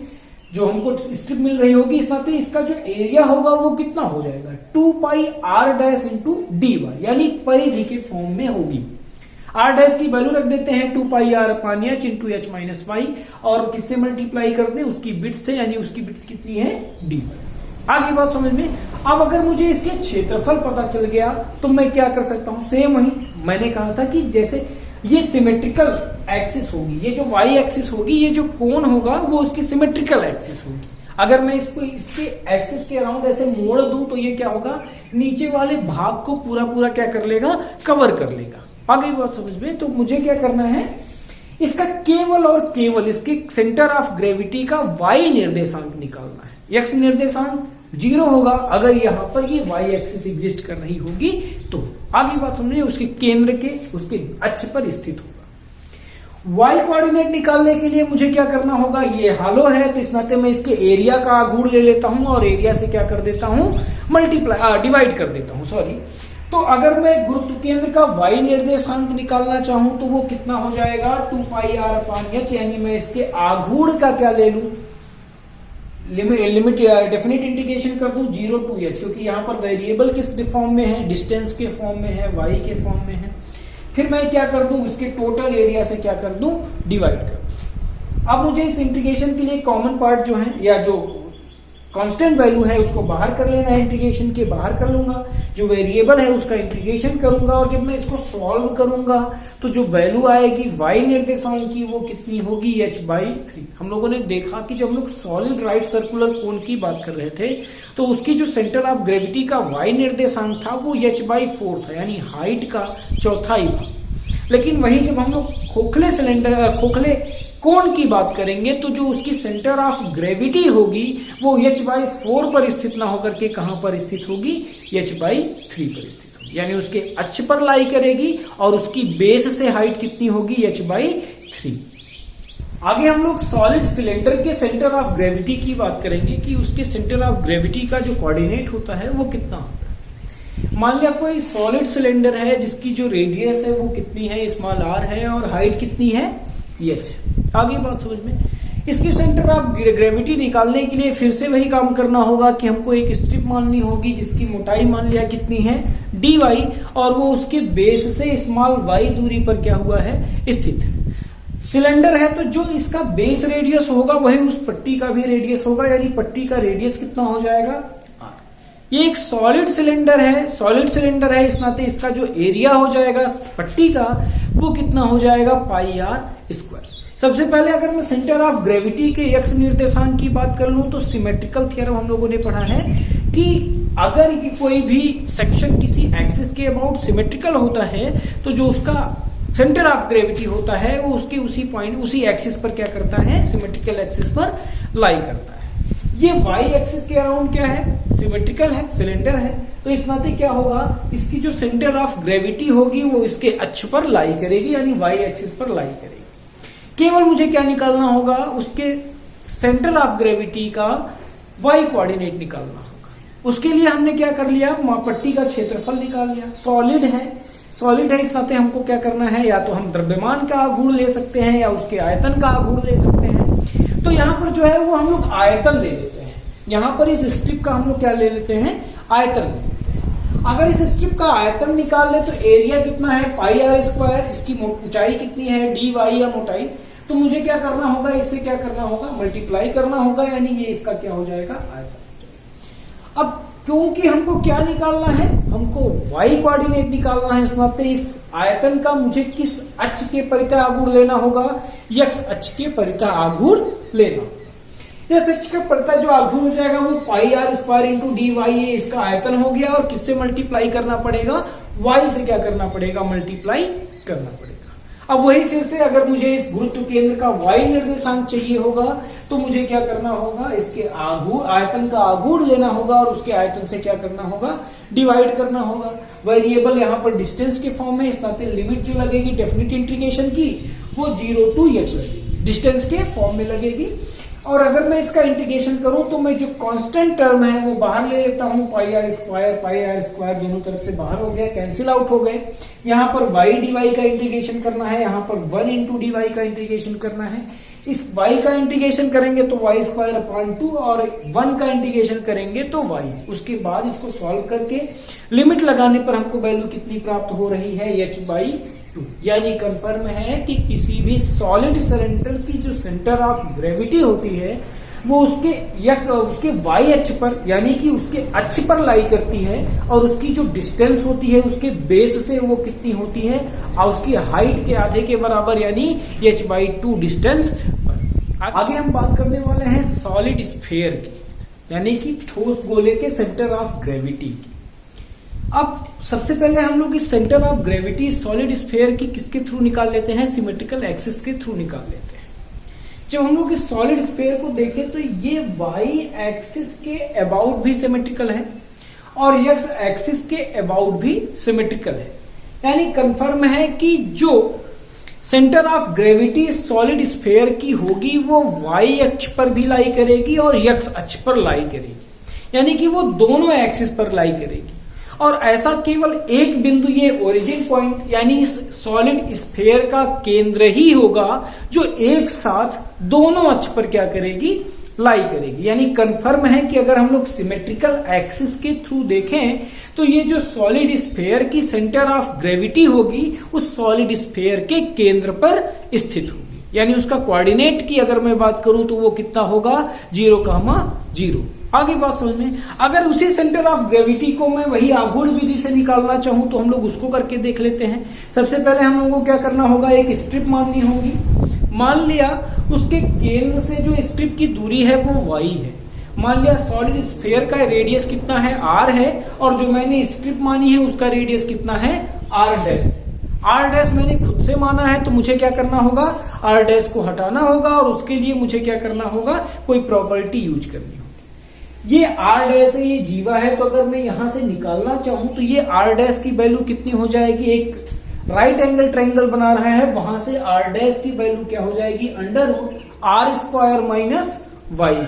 जो हमको स्ट्रिप मिल रही होगी, इस नाते इसका जो एरिया होगा वो कितना हो जाएगा, 2πr' इंटू dy, यानी परिधि के फॉर्म में होगी। r' की वैल्यू रख देते हैं 2πr upon h into h minus y और किससे मल्टीप्लाई कर दें, उसकी बिट से, यानी उसकी बिट कितनी है, dy। आगे बात समझ में। अब अगर मुझे इसके क्षेत्रफल पता चल गया तो मैं क्या कर सकता हूं, सेम वही मैंने कहा था कि जैसे ये सिमेट्रिकल एक्सिस होगी, ये जो y एक्सिस होगी, ये जो कोण होगा वो उसकी सिमेट्रिकल एक्सिस होगी। अगर मैं इसको इसके एक्सिस के अराउंड ऐसे मोड़ दूं तो ये क्या होगा, नीचे वाले भाग को पूरा क्या कर लेगा, कवर कर लेगा। आगे बात समझ में। तो मुझे क्या करना है, इसका केवल और केवल इसके सेंटर ऑफ ग्रेविटी का y निर्देशांक निकालना है। एक्स निर्देशांक 0 होगा अगर यहां पर ये वाई एक्सिस एग्जिस्ट कर रही होगी तो। आगे बात हमने उसके केंद्र के उसके अक्ष पर स्थित होगा। वाई कोऑर्डिनेट निकालने के लिए मुझे क्या करना होगा, ये हालो है तो इस नाते मैं इसके एरिया का आघूर्ण ले लेता हूं और एरिया से क्या कर देता हूं, मल्टीप्लाई डिवाइड कर देता हूं, सॉरी। तो अगर मैं गुरुत्व केंद्र का वाई निर्देशांक निकालना चाहूं तो वो कितना हो जाएगा, 2πr/h, यानी मैं इसके आघूर्ण का क्या ले लूं, लिमिट डेफिनेट इंटीग्रेशन कर दूं 0 to h, क्योंकि यहां पर वेरिएबल किस फॉर्म में है, डिस्टेंस के फॉर्म में है, वाई के फॉर्म में है। फिर मैं क्या कर दूं, इसके टोटल एरिया से क्या कर दूं, डिवाइड कर दूं। अब मुझे इस इंटीग्रेशन के लिए कॉमन पार्ट जो है या जो कांस्टेंट वैल्यू है उसको बाहर कर लेना है, इंटीग्रेशन के बाहर कर लूंगा, जो वेरिएबल है उसका इंटीग्रेशन करूंगा और जब मैं इसको सॉल्व करूंगा तो जो वैल्यू आएगी वाई निर्देशांक की वो कितनी होगी, h/3। हम लोगों ने देखा कि जब हम लोग सॉलिड राइट सर्कुलर कोन की बात कर रहे थे तो उसकी जो सेंटर ऑफ ग्रेविटी का वाई निर्देशांक था वो h/4 था, यानी हाइट का चौथाई भाग। लेकिन वहीं जब हम लोग खोखले कोण की बात करेंगे तो जो उसकी सेंटर ऑफ ग्रेविटी होगी वो h/4 पर स्थित ना होकर के कहां पर स्थित होगी, h/3 पर स्थित होगी, यानी उसके अक्ष पर लाई करेगी और उसकी बेस से हाइट कितनी होगी, h/3। आगे हम लोग सॉलिड सिलेंडर के सेंटर ऑफ ग्रेविटी की बात करेंगे कि उसके सेंटर ऑफ ग्रेविटी का जो कोऑर्डिनेट होता है वो कितना होता है। मान लिया कोई सॉलिड सिलेंडर है जिसकी जो रेडियस है वो कितनी है, स्मॉल r है, और हाइट कितनी है, h। आगे बात समझ में, इसकी सेंटर ऑफ ग्रेविटी निकालने के लिए फिर से वही काम करना होगा कि हमको एक स्ट्रिप माननी होगी जिसकी मोटाई मान लिया कितनी है, dy, और वो उसके बेस से स्मॉल y दूरी पर क्या हुआ है, स्थित है। सिलेंडर है तो जो इसका बेस रेडियस होगा वही उस पट्टी का भी रेडियस होगा, यानी पट्टी का रेडियस कितना हो जाएगा, r। ये एक सॉलिड सिलेंडर है, इस नाते इसका जो एरिया हो जाएगा पट्टी का वो कितना हो जाएगा, πr²। सबसे पहले अगर मैं सेंटर ऑफ ग्रेविटी के एक्स निर्देशांक की बात कर लूं तो सिमेट्रिकल थ्योरम हम लोगों ने पढ़ा है कि अगर ये कोई भी सेक्शन किसी एक्सिस के अबाउट सिमेट्रिकल होता है तो जो उसका सेंटर ऑफ ग्रेविटी होता है वो उसके उसी पॉइंट उसी एक्सिस पर क्या करता है, सिमेट्रिकल एक्सिस पर लाई करता है। ये वाई एक्सिस के अराउंड क्या है, सिमेट्रिकल है, सिलेंडर है, तो इस नाते क्या होगा, इसकी जो सेंटर ऑफ ग्रेविटी होगी वो इसके अक्ष पर लाई करेगी, यानी वाई एक्सिस पर लाई करेगी। केवल मुझे क्या निकालना होगा, उसके सेंटर ऑफ ग्रेविटी का वाई कोऑर्डिनेट निकालना होगा। उसके लिए हमने क्या कर लिया, पट्टी का क्षेत्रफल निकाल लिया। सॉलिड है इस नाते हमको क्या करना है, या तो हम द्रव्यमान का आघूर्ण ले सकते हैं या उसके आयतन का आघूर्ण ले सकते हैं। तो यहाँ पर जो है वो हम लोग आयतन ले लेते हैं, यहाँ पर इस स्ट्रिप का हम लोग क्या ले लेते हैं, आयतन ले लेते हैं। अगर इस स्ट्रिप का आयतन निकाल ले तो एरिया कितना है, πr², इसकी ऊंचाई कितनी है, dy या मोटाई, तो मुझे क्या करना होगा, इससे क्या करना होगा, मल्टीप्लाई करना होगा, यानी ये इसका क्या हो जाएगा, आयतन। अब क्योंकि हमको क्या निकालना है, हमको वाई कोऑर्डिनेट निकालना है, इस नाते इस आयतन का मुझे किस अक्ष के परितः आघूर्ण लेना होगा, x अक्ष के परितः आघूर्ण लेना होगा। इस अक्ष के परितः जो आघूर्ण हो जाएगा वो πr² × dy, ये इसका आयतन हो गया, और किससे मल्टीप्लाई करना पड़ेगा, y से क्या करना पड़ेगा, मल्टीप्लाई करना पड़ेगा। अब वही फिर से अगर मुझे इस गुरुत्व केंद्र का वाई निर्देशांक चाहिए होगा तो मुझे क्या करना होगा, इसके आयतन का आघूर्ण लेना होगा और उसके आयतन से क्या करना होगा, डिवाइड करना होगा। वेरिएबल यहाँ पर डिस्टेंस के फॉर्म में, इस नाते लिमिट जो लगेगी डेफिनेट इंटीग्रेशन की वो 0 to h लगेगी, डिस्टेंस के फॉर्म में लगेगी। और अगर मैं इसका इंटीग्रेशन करूं तो मैं जो कांस्टेंट टर्म है वो बाहर ले लेता हूं, πr² दोनों तरफ से बाहर हो गया, कैंसिल आउट हो गए। यहाँ पर y dy का इंटीग्रेशन करना है, यहाँ पर 1 × dy का इंटीग्रेशन करना है। इस y का इंटीग्रेशन करेंगे तो y²/2 और 1 का इंटीग्रेशन करेंगे तो y। उसके बाद इसको सॉल्व करके लिमिट लगाने पर हमको वैल्यू कितनी प्राप्त हो रही है, h/2। यानी कंफर्म है कि किसी भी सॉलिड सिलेंडर की जो सेंटर ऑफ ग्रेविटी होती है वो उसके वाई अक्ष पर, यानी कि उसके अक्ष पर लाई करती है, और उसकी जो डिस्टेंस होती है उसके बेस से वो कितनी होती है, और उसकी हाइट के आधे के बराबर, यानी h/2 डिस्टेंस पर। आगे हम बात करने वाले हैं सॉलिड स्फीयर की, यानी कि ठोस गोले के सेंटर ऑफ ग्रेविटी की। अब सबसे पहले हम लोग इस centre of gravity solid sphere की किसके थ्रू निकाल लेते हैं, सिमेट्रिकल एक्सिस के थ्रू निकाल लेते हैं। जब हम लोग इस सॉलिड स्फीयर को देखें तो ये वाई एक्सिस के अबाउट भी सिमेट्रिकल है और एक्स एक्सिस के अबाउट भी सिमेट्रिकल है। यानी कंफर्म है कि जो centre of gravity solid sphere की होगी वो वाई अक्ष पर भी लाई करेगी और एक्स अक्ष पर लाई करेगी, यानी कि वो दोनों एक्सिस पर लाई करेगी। और ऐसा केवल एक बिंदु, ये ओरिजिन पॉइंट यानी इस सॉलिड स्फीयर का केंद्र ही होगा जो एक साथ दोनों अक्ष पर क्या करेगी, लाई करेगी। यानी कंफर्म है कि अगर हम लोग सिमेट्रिकल एक्सिस के थ्रू देखें तो ये जो सॉलिड स्फीयर की सेंटर ऑफ ग्रेविटी होगी उस सॉलिड स्फीयर के केंद्र पर स्थित होगी। यानी उसका कोऑर्डिनेट की अगर मैं बात करूं तो वो कितना होगा, 0,0। आगे बात समझ में। अगर उसी सेंटर ऑफ ग्रेविटी को मैं वही आघूर्ण विधि से निकालना चाहूं तो हम लोग उसको करके देख लेते हैं। सबसे पहले हम लोगों को क्या करना होगा, एक स्ट्रिप माननी होगी। मान लिया उसके केंद्र से जो स्ट्रिप की दूरी है वो y है। मान लिया सॉलिड स्फीयर का रेडियस कितना है, r है, और जो मैंने स्ट्रिप मानी है उसका रेडियस कितना है, r डैश मैंने खुद से माना है तो मुझे क्या करना होगा, r डैश को हटाना होगा और उसके लिए मुझे क्या करना होगा, कोई प्रॉपर्टी यूज करनी होगी। ये r डैश है, ये जीवा है, तो अगर मैं यहां से निकालना चाहूं तो ये r डैश की वैल्यू कितनी हो जाएगी, एक राइट एंगल ट्रायंगल बना रहा है, वहां से r डैश की वैल्यू क्या हो जाएगी, √r² माइनस y²।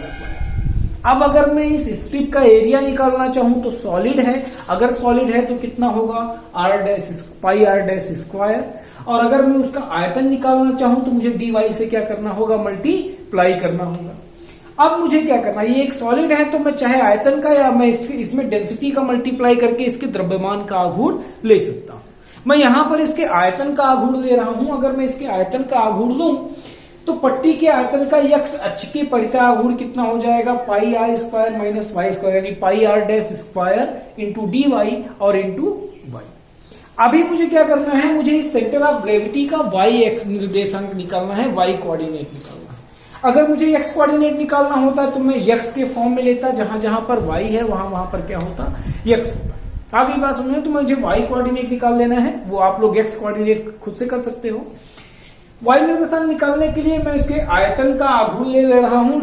अब अगर मैं इस स्ट्रिप का एरिया निकालना चाहूं तो सॉलिड है, अगर सॉलिड है तो कितना होगा, r², और अगर मैं उसका आयतन निकालना चाहूं तो मुझे dy से क्या करना होगा, मल्टीप्लाई करना होगा। अब मुझे क्या करना है, ये एक सॉलिड है तो मैं चाहे आयतन का या मैं इसमें डेंसिटी का मल्टीप्लाई करके इसके द्रव्यमान का आघूर्ण ले सकता हूं। मैं यहां पर इसके आयतन का आघूर्ण ले रहा हूं। अगर मैं इसके आयतन का आघूर्ण लूं तो पट्टी के आयतन का x अक्ष के परितः आघूर्ण कितना हो जाएगा, πr² माइनस y², यानी πr² इंटू dy और इंटू y। अभी मुझे क्या करना है, मुझे इस सेंटर ऑफ ग्रेविटी का y एक्स निर्देशांक निकालना है, y कोऑर्डिनेट निकालना है। अगर मुझे x कोऑर्डिनेट निकालना होता तो मैं x के फॉर्म में लेता, जहां जहां पर y है वहां वहां पर क्या होता, x होता। आगे बात समझो, तो मुझे y कोऑर्डिनेट निकाल लेना है, वो आप लोग x कोऑर्डिनेट खुद से कर सकते हो। y निर्देशांक निकालने के लिए मैं इसके आयतन का आघूर्ण ले रहा हूं,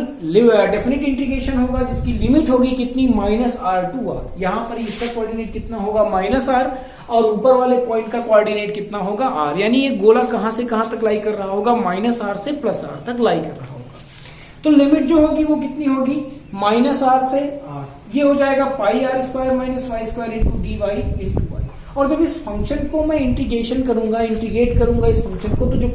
डेफिनेट इंटीग्रेशन होगा जिसकी लिमिट होगी कितनी, -r2r। यहां पर इसका कोऑर्डिनेट कितना होगा, -r, और ऊपर वाले पॉइंट का कोऑर्डिनेट कितना होगा, r। यानी ये गोला कहां से कहां तक लाई कर रहा होगा, -r से +r तक लाई कर रहा होगा। तो लिमिट जो होगी वो कितनी होगी, -r से r। ये हो जाएगा πr² minus y² into dy into y। और जब इस फंक्शन को मैं इंटीग्रेट करूंगा इस फंक्शन को, तो जो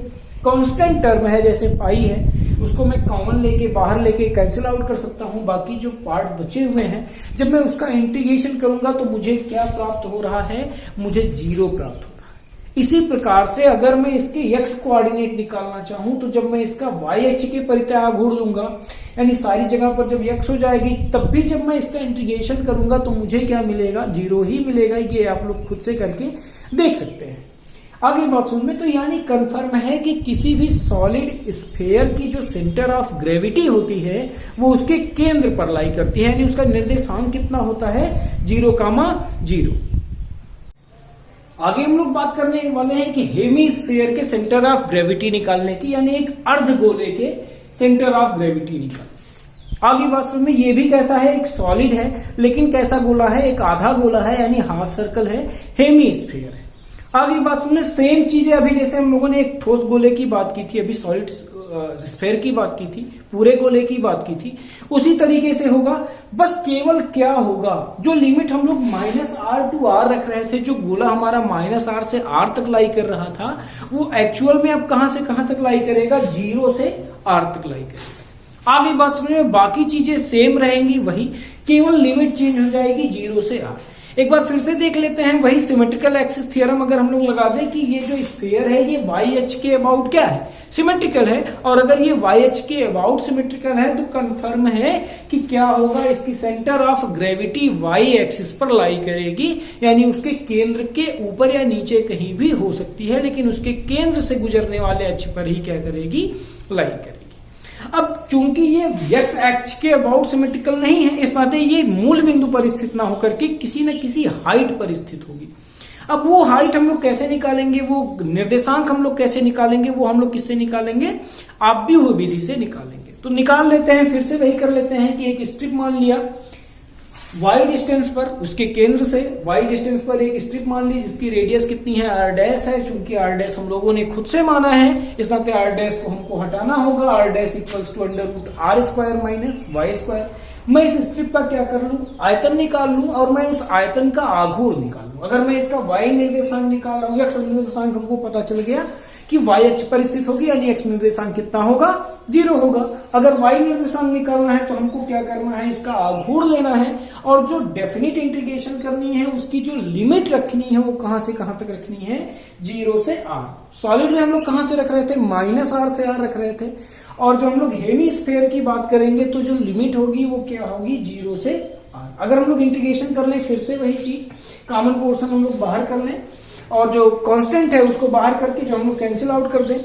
कांस्टेंट टर्म है जैसे पाई है उसको मैं कॉमन लेके बाहर लेके कैंसिल आउट कर सकता हूं। बाकी जो पार्ट बचे हुए हैं जब मैं उसका इंटीग्रेशन करूंगा तो मुझे क्या प्राप्त हो रहा है, मुझे 0 प्राप्त हो रहा है। इसी प्रकार से अगर मैं इसके x कोऑर्डिनेट निकालना चाहूं तो जब मैं इसका y अक्ष के परितः आघूर्ण लूंगा, यानी सारी जगह पर जब x हो जाएगी तब भी जब मैं इसका इंटीग्रेशन करूंगा तो मुझे क्या मिलेगा, 0 ही मिलेगा। ये आप लोग खुद से करके देख सकते हैं। आगे बात सुन में, तो यानी कंफर्म है कि किसी भी सॉलिड स्फीयर की जो सेंटर ऑफ ग्रेविटी होती है वो उसके केंद्र पर लाई करती है, यानी उसका निर्देशांक कितना होता है, 0,0। आगे हम लोग बात करने वाले हैं कि हेमीस्फीयर के सेंटर ऑफ ग्रेविटी निकालने की, यानी एक अर्धगोले के सेंटर ऑफ ग्रेविटी निकालने। आगे बात सुन में, ये भी कैसा है, एक सॉलिड है लेकिन कैसा गोला है, एक आधा गोला है, यानी हाफ सर्कल है, हेमीस्फीयर है। आगे बात सुनने, सेम चीजें अभी जैसे हम लोगों ने एक ठोस गोले की बात की थी, अभी सॉलिड स्फीयर की बात की थी, पूरे गोले की बात की थी, उसी तरीके से होगा। बस केवल क्या होगा, जो लिमिट हम लोग -r to r रख रहे थे, जो गोला हमारा -r से r तक लाई कर रहा था, वो एक्चुअल में अब कहां से कहां तक लाई करेगा, 0 से r तक लाई करेगा। आगे बात समझिए, बाकी चीजें सेम रहेंगी, वही केवल लिमिट चेंज हो जाएगी 0 से r। एक बार फिर से देख लेते हैं वही सिमेट्रिकल एक्सिस थ्योरम। अगर हम लोग लगा दें कि ये जो स्फीयर है ये y अक्ष के अबाउट क्या है, सिमेट्रिकल है, और अगर ये y अक्ष के अबाउट सिमेट्रिकल है तो कंफर्म है कि क्या होगा, इसकी centre of gravity y axis पर लाई करेगी, यानी उसके केंद्र के ऊपर या नीचे कहीं भी हो सकती है, लेकिन उसके केंद्र से गुजरने वाले अक्ष पर ही क्या करेगी, लाई करेगी। अब चूंकि ये x अक्ष के अबाउट सिमेट्रिकल नहीं है, इस नाते ये मूल बिंदु पर स्थित ना होकर के किसी न किसी हाइट पर स्थित होगी। अब वो हाइट हम लोग कैसे निकालेंगे, वो निर्देशांक हम लोग कैसे निकालेंगे, वो हम लोग किससे निकालेंगे, आव्यूह विधि से निकालेंगे। तो निकाल लेते हैं, फिर से वही कर लेते हैं कि एक स्ट्रिप मान लिया y डिस्टेंस पर, उसके केंद्र से y डिस्टेंस पर एक स्ट्रिप मान ली जिसकी रेडियस कितनी है, r डैश है। चूंकि r डैश हम लोगों ने खुद से माना है, इस नाते r डैश को हमको हटाना होगा। r dash equals to √r square minus y square. मैं इस स्ट्रिप का क्या कर लूं, आयतन निकाल लूं और मैं उस आयतन का आघूर्ण निकाल लूं। अगर मैं इसका y निर्देशांक निकाल रहा हूं, x निर्देशांक हमको पता चल गया कि y अक्ष पर स्थित होगी, यानी x निर्देशांक कितना होगा, 0 होगा। अगर y निर्देशांक निकालना है तो हमको क्या करना है, इसका आघूर्ण लेना है और जो डेफिनिट इंटीग्रेशन करनी है उसकी जो लिमिट रखनी है वो कहां से कहां तक रखनी है, 0 से r। सॉलिड में हम लोग कहां से रख रहे थे, -r से r रख रहे थे। और जो हम लोग हेमीस्फेयर की बात करेंगे तो जो लिमिट होगी वो क्या होगी, 0 से r। अगर हम लोग इंटीग्रेशन कर लें, फिर से वही चीज, कॉमन पोर्शन हम लोग बाहर कर लें और जो कांस्टेंट है उसको बाहर करके जो हम लोग कैंसिल आउट कर दें,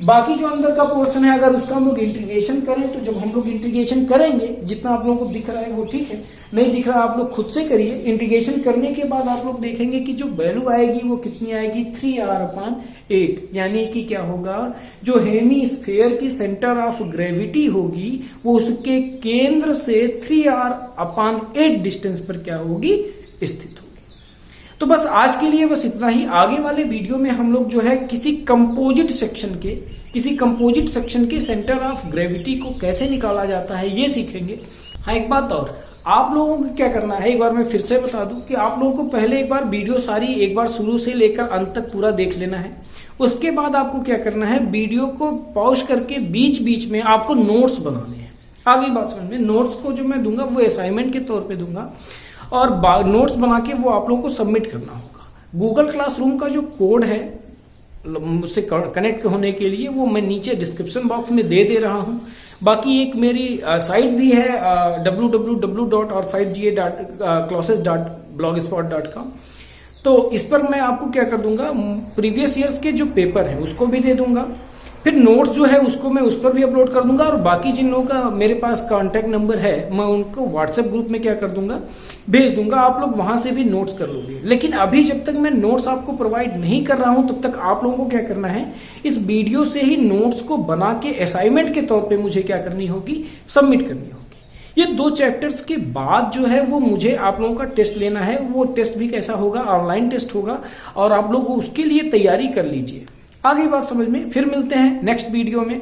बाकी जो अंदर का पोर्शन है अगर उसका हम लोग इंटीग्रेशन करें, तो जब हम लोग इंटीग्रेशन करेंगे, जितना आप लोगों को दिख रहा है वो ठीक है, नहीं दिख रहा आप लोग खुद से करिए। इंटीग्रेशन करने के बाद आप लोग देखेंगे कि जो वैल्यू आएगी वो कितनी आएगी, 3r/8। यानी कि क्या होगा, जो हेमीस्फेयर की सेंटर ऑफ ग्रेविटी होगी वो उसके केंद्र से 3r/8 डिस्टेंस पर क्या होगी, स्थित होगी। तो बस आज के लिए बस इतना ही। आगे वाले वीडियो में हम लोग जो है किसी कंपोजिट सेक्शन के सेंटर ऑफ ग्रेविटी को कैसे निकाला जाता है ये सीखेंगे। हाँ, एक बात और, आप लोगों को क्या करना है, एक बार मैं फिर से बता दूं कि आप लोगों को पहले एक बार वीडियो सारी एक बार शुरू से लेकर अंत तक पूरा देख लेना है। उसके बाद आपको क्या करना है, वीडियो को पॉज करके बीच बीच में आपको नोट्स बनाने हैं। आगे बात समझ में, नोट्स को जो मैं दूंगा वो असाइनमेंट के तौर पर दूंगा और नोट्स बना के वो आप लोगों को सबमिट करना होगा। गूगल क्लासरूम का जो कोड है मुझसे कनेक्ट होने के लिए वो मैं नीचे डिस्क्रिप्शन बॉक्स में दे रहा हूं। बाकी एक मेरी साइट भी है www.5ga.classes.blogspot.com। तो इस पर मैं आपको क्या कर दूंगा, प्रीवियस ईयर्स के जो पेपर है उसको भी दे दूंगा, फिर नोट्स जो है उसको मैं उस पर भी अपलोड कर दूंगा और बाकी जिन लोगों का मेरे पास कांटेक्ट नंबर है मैं उनको व्हाट्सएप ग्रुप में क्या कर दूंगा, भेज दूंगा। आप लोग वहां से भी नोट्स कर लोगे। लेकिन अभी जब तक मैं नोट्स आपको प्रोवाइड नहीं कर रहा हूं तब तक आप लोगों को क्या करना है, इस वीडियो से ही नोट्स को बना के असाइनमेंट के तौर पर मुझे क्या करनी होगी, सबमिट करनी होगी। ये 2 चैप्टर्स के बाद जो है वो मुझे आप लोगों का टेस्ट लेना है। वो टेस्ट भी कैसा होगा, ऑनलाइन टेस्ट होगा और आप लोग उसके लिए तैयारी कर लीजिए। आगे बात समझ में, फिर मिलते हैं नेक्स्ट वीडियो में।